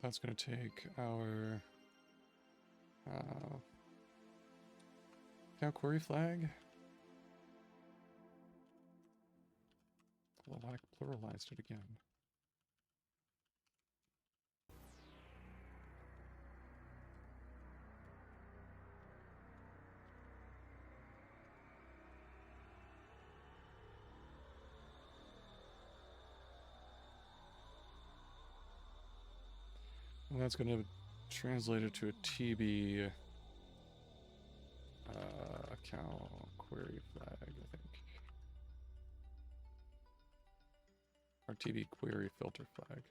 That's going to take our account query flag. Well, I pluralized it again. And that's going to translate it to a TB account query flag, I think. Or TB query filter flag.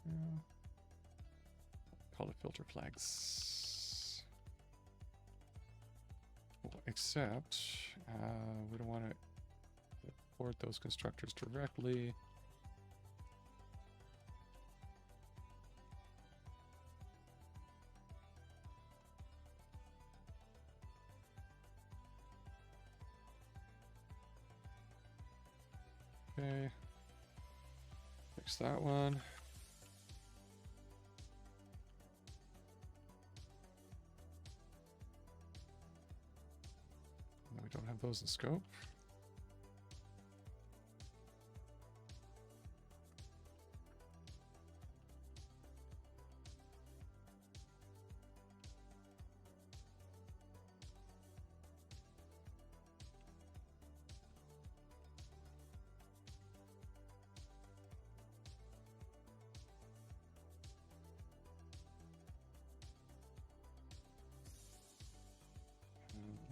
Yeah. Call it filter flags. Well, except we don't want to import those constructors directly. Okay. Fix that one. No, we don't have those in scope.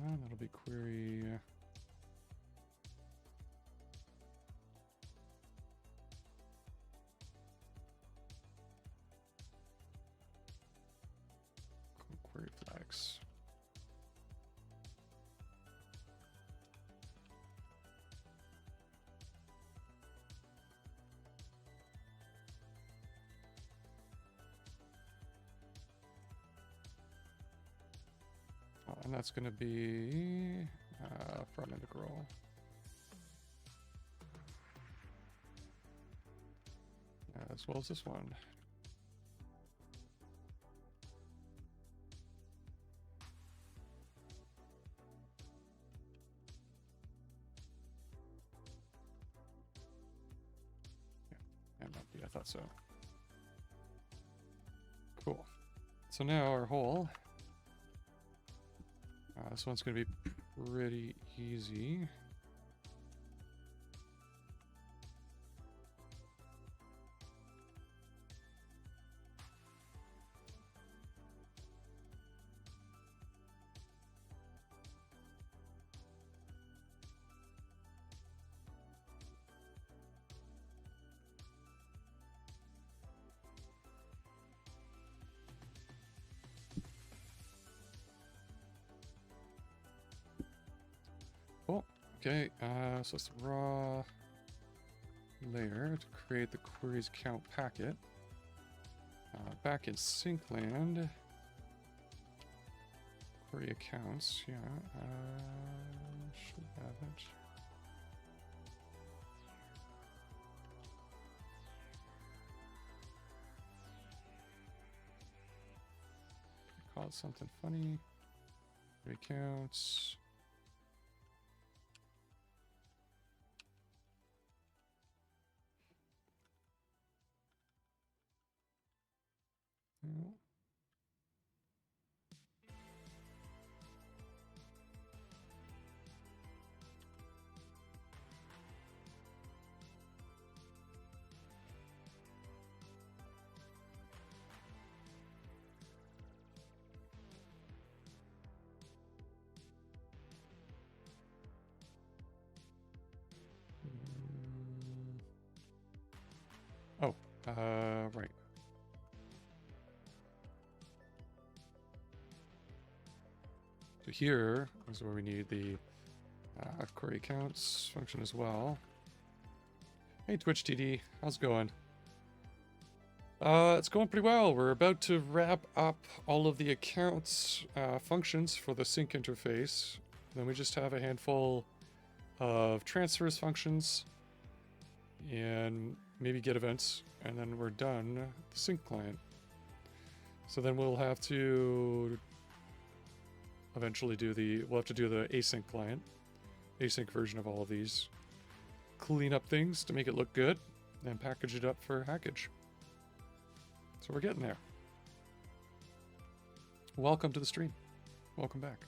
And that'll be query. Query flags. Oh, and that's going to be from integral. As well as this one. Yeah, I thought so. Cool. So now our whole. This one's going to be pretty easy. Cool. Okay, so it's the raw layer to create the queries count packet. Back in Syncland, query accounts, yeah, should have it. Call it something funny. Query accounts. No. Oh, right. So here is where we need the query counts function as well. Hey Twitch TD, how's it going? It's going pretty well. We're about to wrap up all of the accounts functions for the sync interface. Then we just have a handful of transfers functions and maybe get events, and then we're done the sync client. So then we'll have to eventually do the async client, async version of all of these, clean up things to make it look good, and package it up for Hackage. So we're getting there. Welcome to the stream. Welcome back.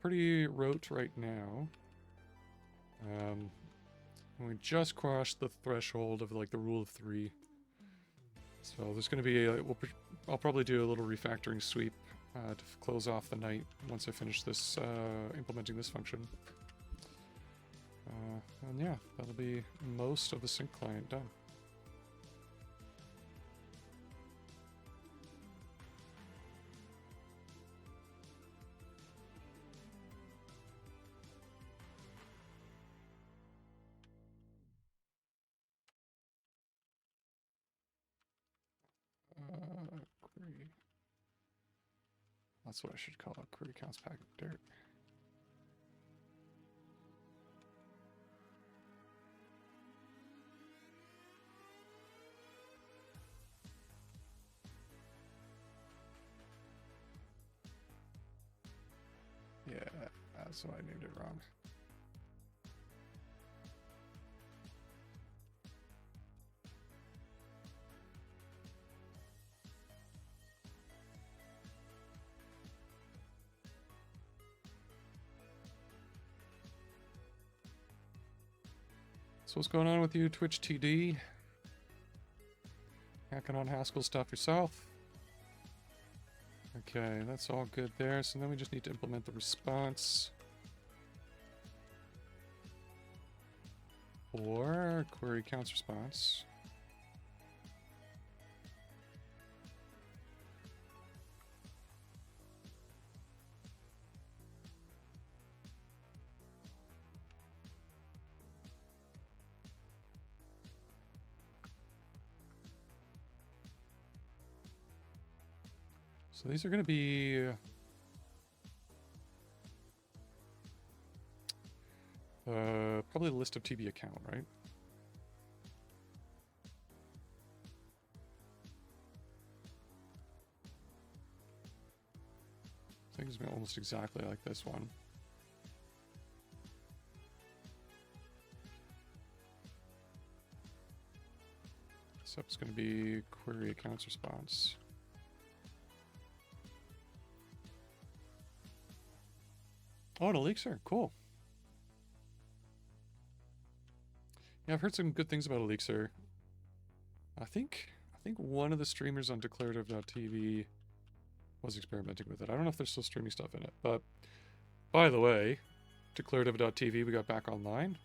Pretty rote right now. We just crossed the threshold of like the rule of 3. So there's going to be I'll probably do a little refactoring sweep to close off the night once I finish this implementing this function. And yeah, that'll be most of the sync client done. Query. That's what I should call it. Query counts pack dirt. Yeah, that's why I named it wrong. So what's going on with you, Twitch TD? Hacking on Haskell stuff yourself? Okay, that's all good there. So then we just need to implement the response for query counts response. So these are going to be probably the list of TB account, right? I think it's going to be almost exactly like this one. So it's going to be query accounts response. Oh, an Elixir. Cool. Yeah, I've heard some good things about Elixir. I think one of the streamers on declarative.tv was experimenting with it. I don't know if they're still streaming stuff in it, but by the way, declarative.tv, we got back online.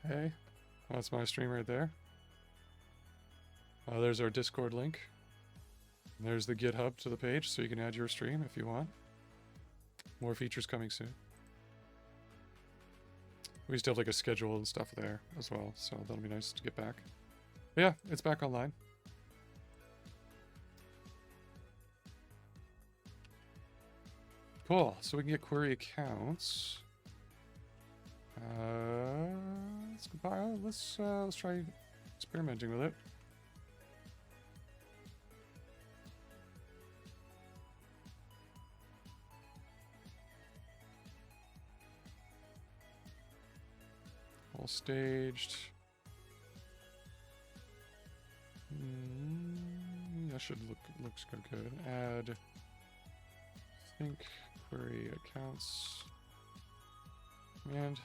Hey, that's my stream right there. There's our Discord link. And there's the GitHub to the page, so you can add your stream if you want. More features coming soon. We still have like a schedule and stuff there as well, so that'll be nice to get back. But yeah, it's back online. Cool, so we can get query accounts. Let's compile. Let's try experimenting with it. All staged. That should looks good. Add think query accounts command.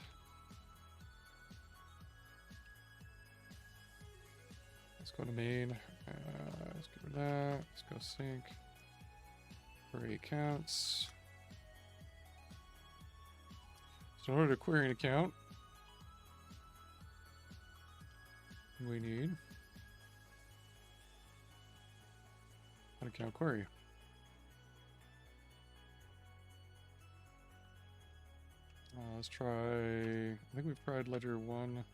Let's go to main. Let's get rid of that. Let's go sync. Query accounts. So in order to query an account, we need an account query. Let's try, I think we've tried ledger 1.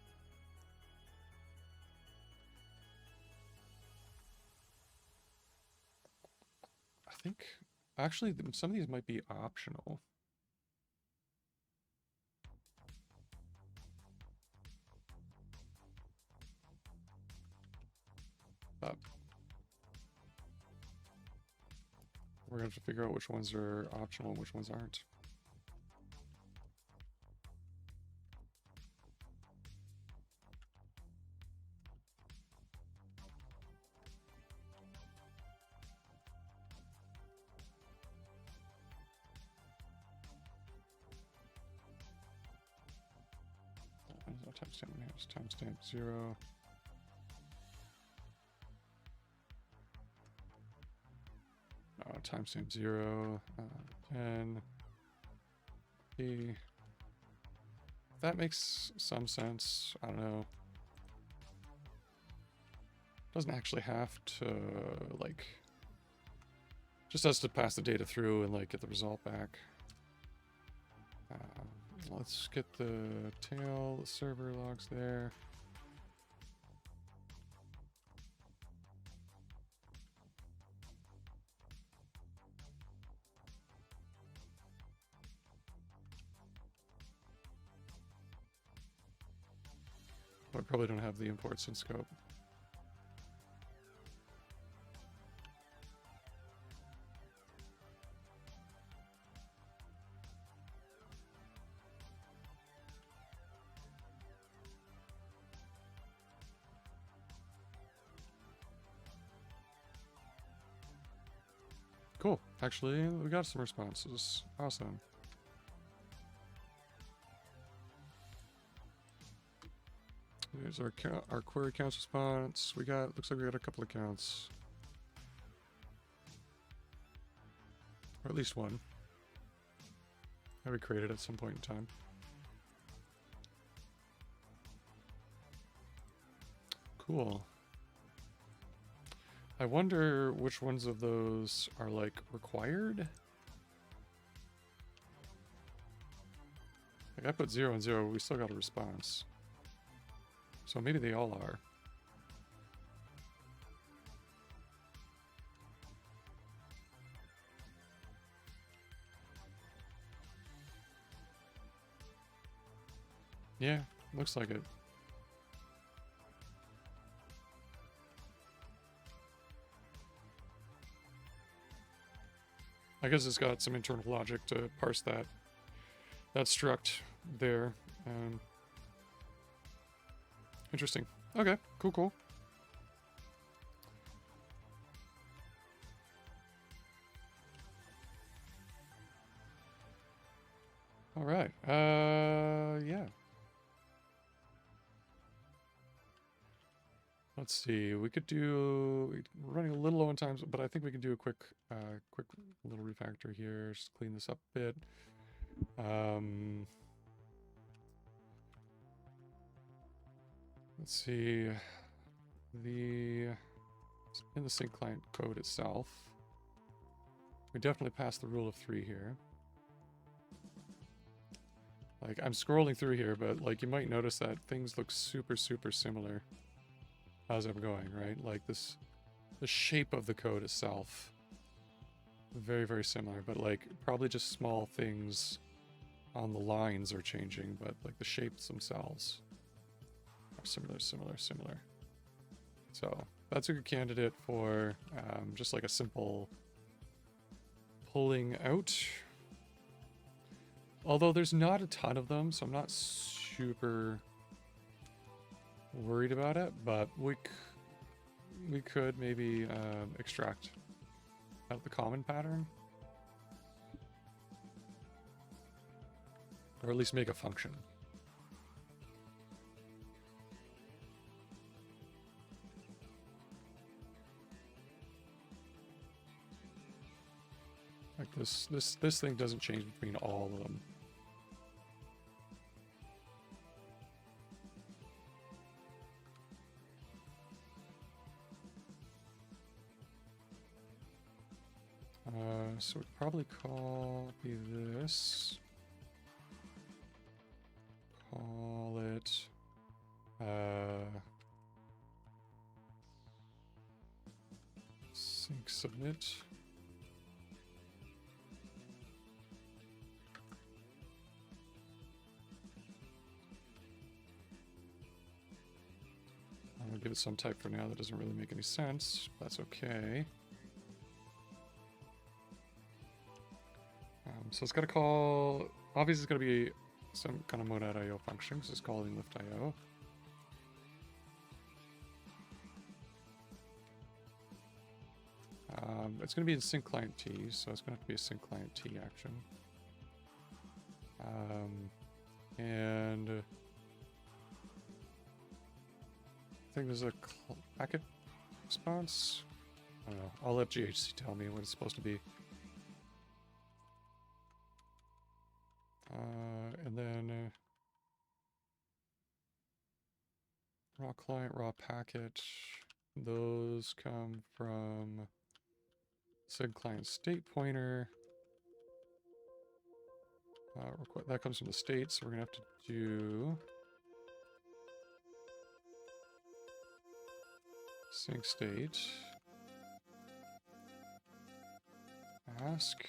I think, actually, some of these might be optional. But we're going to have to figure out which ones are optional and which ones aren't. Timestamp 0. Timestamp 0. 10. That makes some sense. I don't know. Doesn't actually have to, like, just has to pass the data through and, like, get the result back. Let's get the tail, the server logs there. I probably don't have the imports in scope. Cool. Actually, we got some responses. Awesome. Here's our query counts response. Looks like we got a couple of counts. Or at least one. That we created at some point in time. Cool. I wonder which ones of those are, like, required? Like, I put 0 and 0, we still got a response. So maybe they all are. Yeah, looks like it. I guess it's got some internal logic to parse that struct there. Interesting. Okay, cool. All right. Yeah. Let's see. We could do. We're running a little low on time, but I think we can do a quick little refactor here. Just clean this up a bit. Let's see. In the sync client code itself, we definitely passed the rule of 3 here. Like, I'm scrolling through here, but, like, you might notice that things look super similar as I'm going, right? Like, the shape of the code itself, very similar, but, like, probably just small things on the lines are changing, but, like, the shapes themselves are similar. So that's a good candidate for just like a simple pulling out. Although there's not a ton of them, so I'm not super worried about it, but we could maybe extract out the common pattern. Or at least make a function. Like this thing doesn't change between all of them. So we'd probably copy this. Call it sync submit. I'm gonna give it some type for now. That doesn't really make any sense. That's okay. So it's got to call, obviously it's going to be some kind of monad.io function, because it's calling lift.io. It's going to be in sync client T, so it's going to have to be a sync client T action. And I think there's a packet response. I don't know. I'll let GHC tell me what it's supposed to be. And then raw client, raw packet. Those come from seg client state pointer. That comes from the state, so we're gonna have to do sync state. Ask.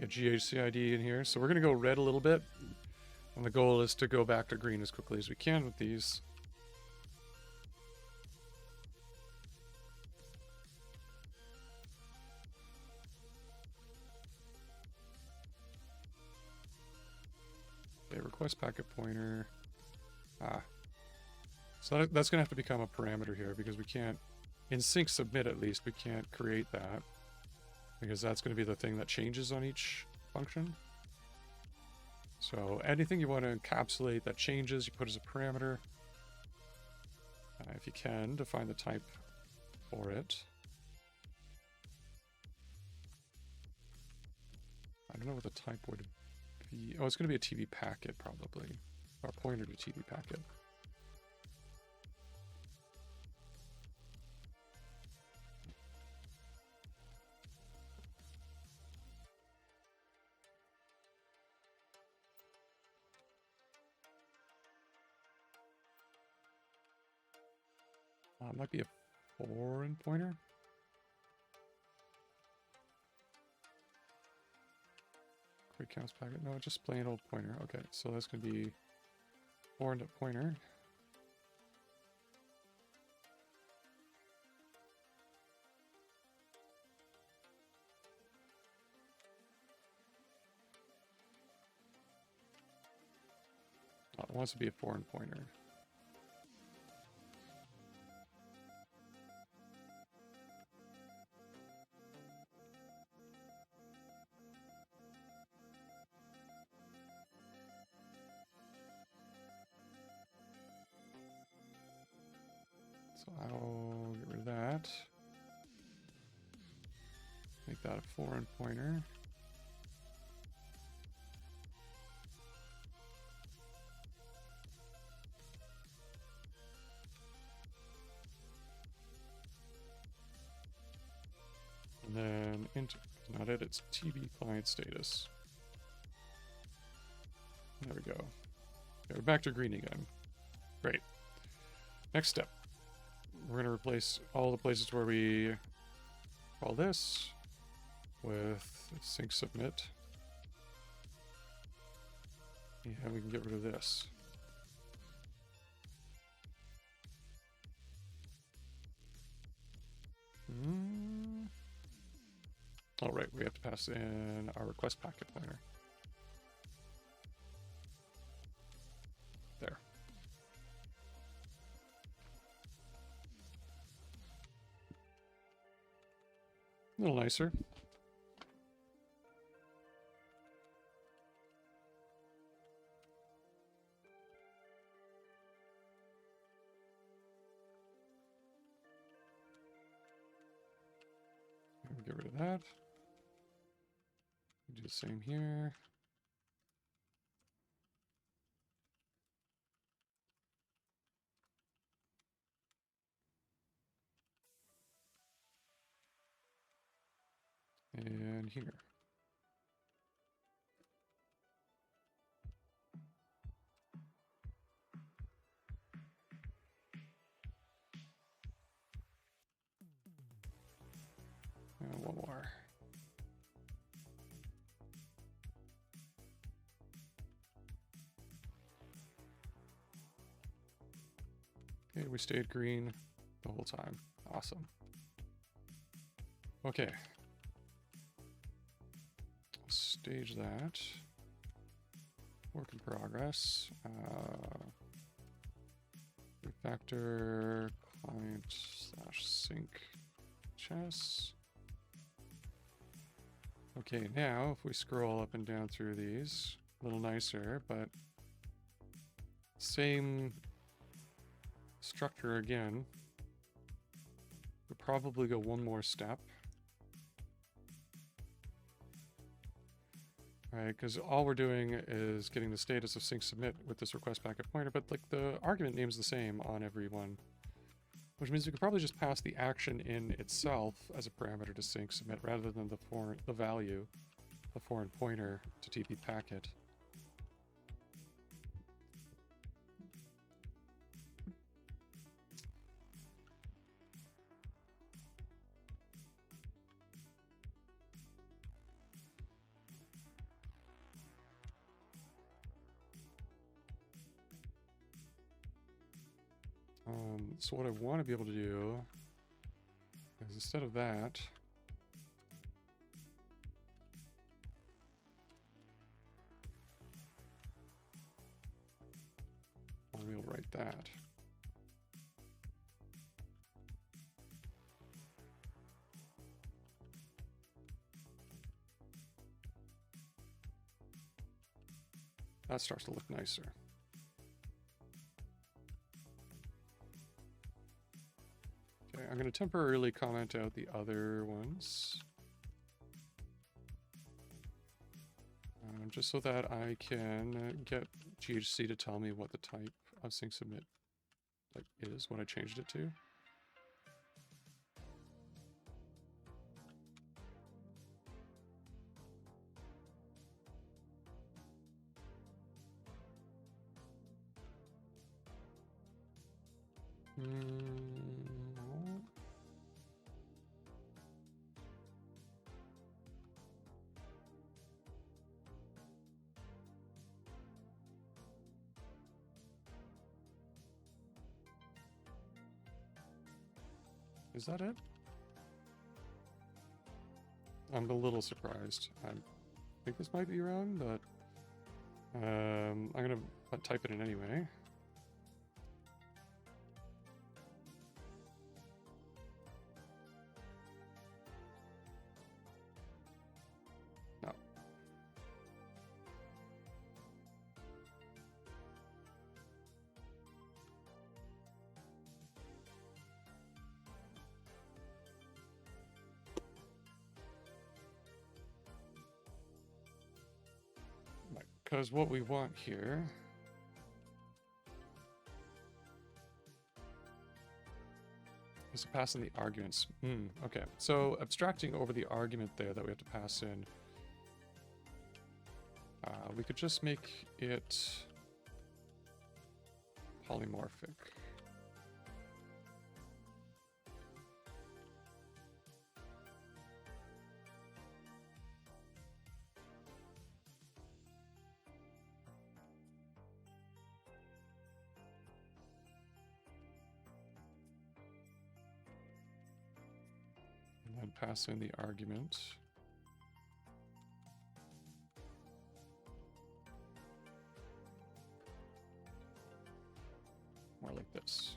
Get GHC ID in here. So we're going to go red a little bit. And the goal is to go back to green as quickly as we can with these. Okay, request packet pointer. So that's going to have to become a parameter here because we can't, in sync submit at least, we can't create that. Because that's going to be the thing that changes on each function. So anything you want to encapsulate that changes, you put as a parameter. If you can, define the type for it. I don't know what the type would be. Oh, it's going to be a TV packet probably. Or pointer to TV packet. Might be a foreign pointer. Quick counts packet. No, just plain old pointer. Okay, so that's going to be foreign to pointer. Oh, it wants to be a foreign pointer. So I'll get rid of that. Make that a foreign pointer. And then int, not it, it's TV client status. There we go. Okay, we're back to green again. Great. Next step. We're going to replace all the places where we call this with sync submit. And we can get rid of this. All right, we have to pass in our request packet pointer. There. A little nicer. Get rid of that. Do the same here. And here. And one more. Okay, we stayed green the whole time. Awesome. Okay. Stage that. Work in progress. Refactor client / sync chess. Okay, now if we scroll up and down through these, a little nicer, but same structure again. We'll probably go one more step. Right, because all we're doing is getting the status of sync submit with this request packet pointer, but like the argument name's the same on every one, which means we could probably just pass the action in itself as a parameter to sync submit rather than the value, the foreign pointer to TP packet. So what I want to be able to do is instead of that, I want to be able to write that. That starts to look nicer. I'm going to temporarily comment out the other ones. Just so that I can get GHC to tell me what the type of sync submit is, what I changed it to. Is that it? I'm a little surprised. I think this might be wrong, but I'm going to type it in anyway. No. Because what we want here is to pass in the arguments. Okay, so abstracting over the argument there that we have to pass in, we could just make it polymorphic. And pass in the argument. More like this.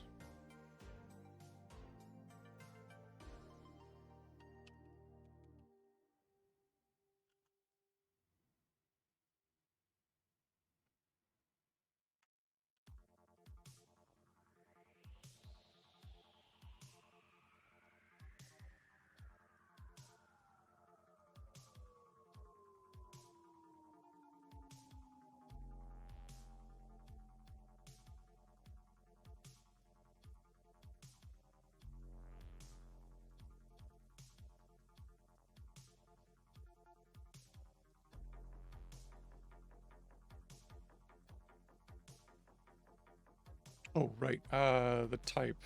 Oh, right. The type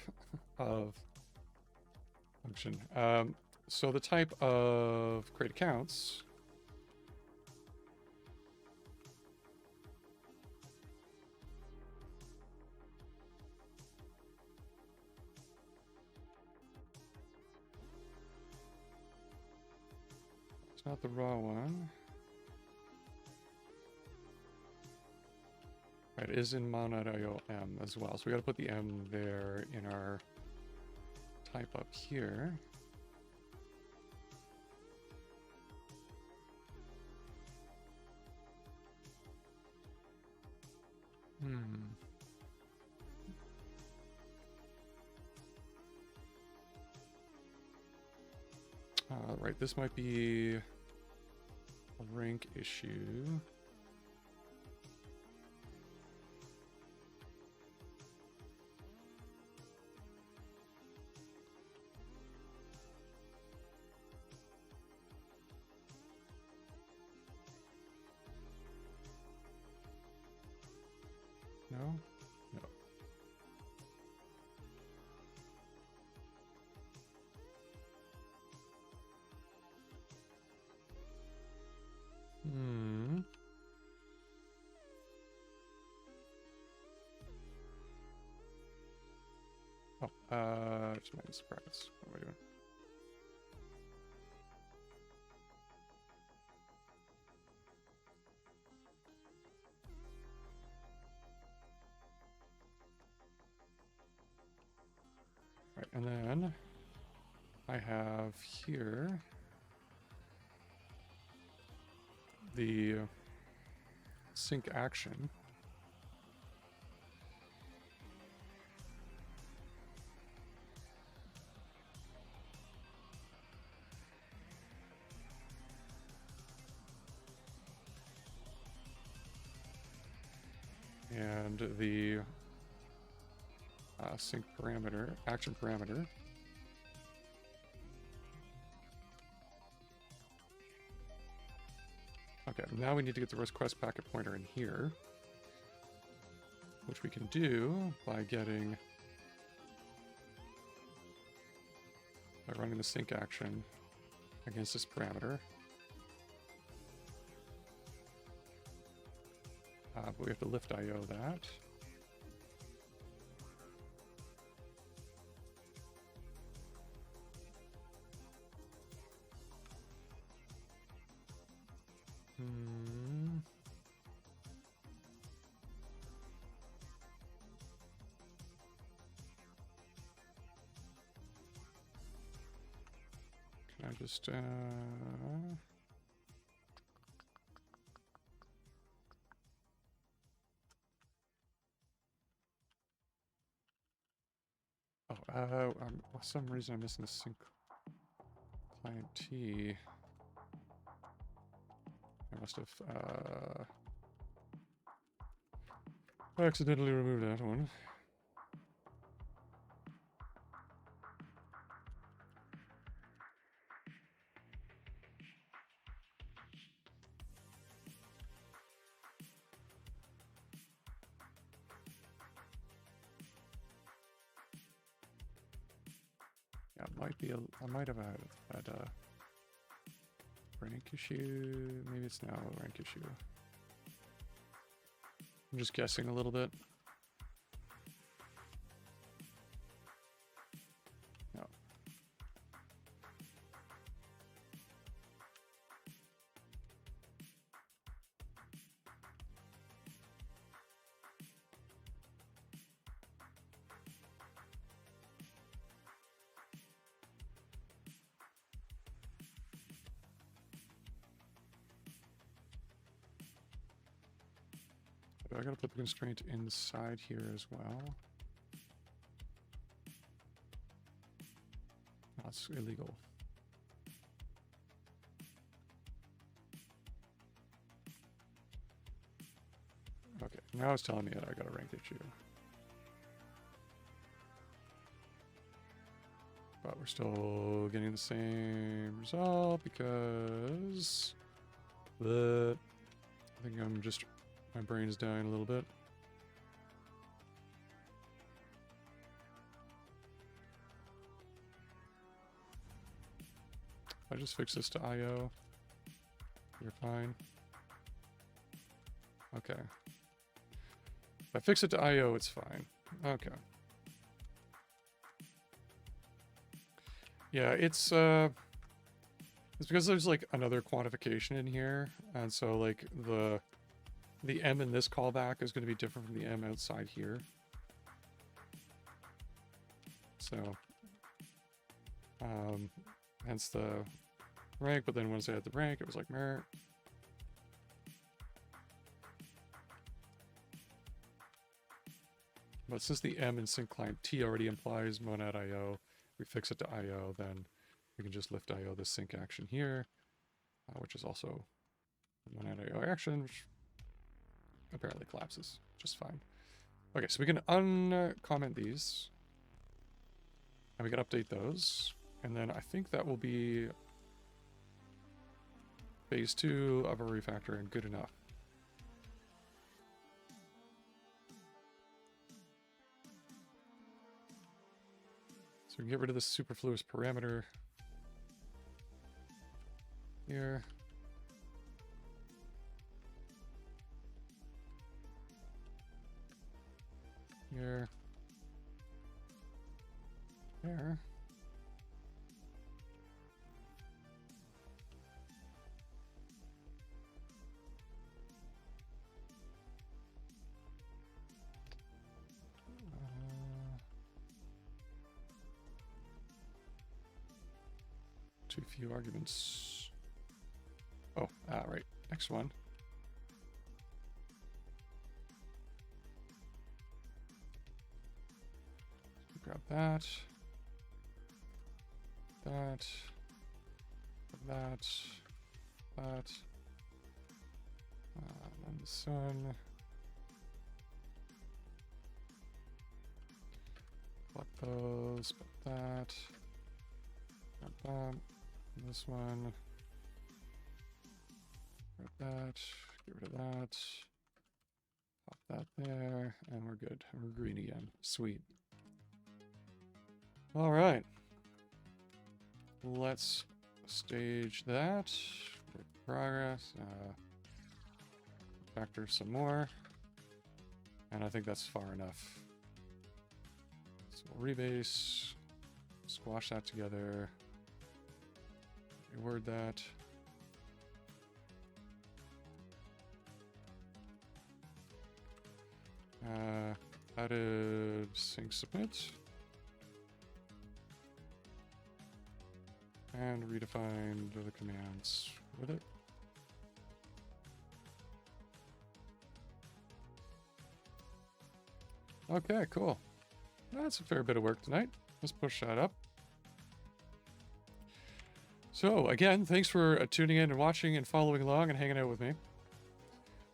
of function. So the type of create accounts. It's not the raw one. Right, it is in monad.io m as well. So we got to put the m there in our type up here. Right, this might be a rank issue. No? No. Just minus practice. What am I doing? Right, and then I have here the sync action. And the sync parameter, action parameter. Okay, now we need to get the request packet pointer in here, which we can do by running the sync action against this parameter. But we have to lift IO that. Can I just for some reason I'm missing the sync client T. I must have accidentally removed that one. Yeah, it might be I might have had a rank issue. Maybe it's now a rank issue. I'm just guessing a little bit. No. I gotta put the constraint inside here as well. That's illegal. Okay, now it's telling me that I got a rank issue. But we're still getting the same result because I think my brain is dying a little bit. I just fix this to IO, you're fine. Okay. If I fix it to IO, it's fine. Okay. Yeah, it's because there's like another quantification in here, and so like the M in this callback is going to be different from the M outside here. So, hence the rank, but then once I had the rank, it was like merit. But since the M in sync client T already implies monad IO, we fix it to IO, then we can just lift IO this sync action here, which is also monad IO action, which apparently collapses just fine. Okay, so we can uncomment these, and we can update those, and then I think that will be phase 2 of a refactor and good enough. So we can get rid of this superfluous parameter here. Here. There. Too few arguments. Oh, right. Next one. Grab that. That. That. That. And the sun. Select those. Put that. Grab that. This one. Grab that. Get rid of that. Pop that there. And we're good. We're green again. Sweet. All right. Let's stage that. Progress. Factor some more. And I think that's far enough. So we'll rebase. Squash that together. Reword that. Added sync submit. And redefined the commands with it. Okay, cool. That's a fair bit of work tonight. Let's push that up. So, again, thanks for tuning in and watching and following along and hanging out with me.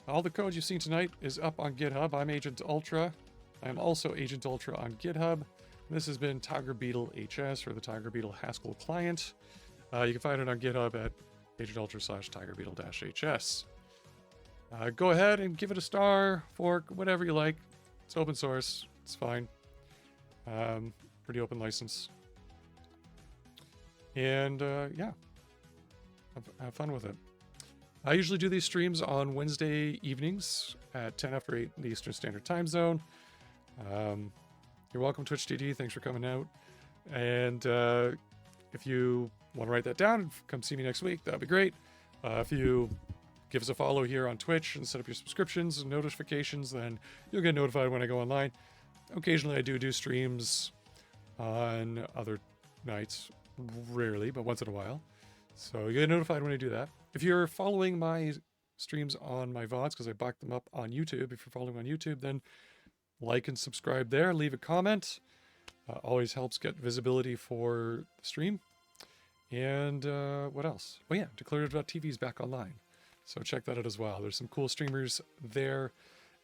All the code you've seen tonight is up on GitHub. I'm Agent Ultra. I am also Agent Ultra on GitHub. This has been TigerBeetle HS, or the TigerBeetle Haskell client. You can find it on GitHub at agentultra/TigerBeetle-HS. Go ahead and give it a star, fork, whatever you like. It's open source. It's fine. Pretty open license. And yeah, have fun with it. I usually do these streams on Wednesday evenings at 10 after 8 in the Eastern Standard Time Zone. You're welcome, Twitch TD. Thanks for coming out. And if you want to write that down and come see me next week, that'd be great. If you give us a follow here on Twitch and set up your subscriptions and notifications, then you'll get notified when I go online. Occasionally I do streams on other nights, rarely, but once in a while. So you get notified when I do that. If you're following my streams on my VODs, because I back them up on YouTube, if you're following on YouTube, then like and subscribe there, leave a comment. Always helps get visibility for the stream. And what else? Oh yeah, Declarative.tv is back online. So check that out as well. There's some cool streamers there,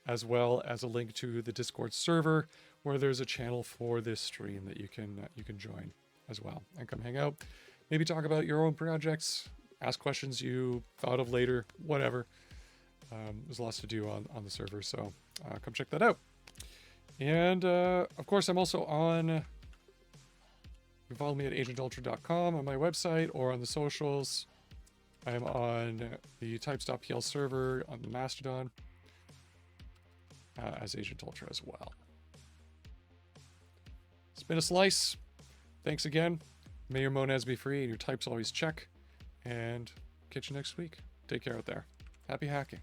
as well as a link to the Discord server, where there's a channel for this stream that you can join as well and come hang out. Maybe talk about your own projects, ask questions you thought of later, whatever. There's lots to do on the server, so come check that out. And of course, I'm also on You can follow me at agentultra.com on my website or on the socials. I am on the types.pl server on the Mastodon as Agent Ultra as well. It's been a slice. Thanks again. May your monads be free and your types always check. And catch you next week. Take care out there. Happy hacking.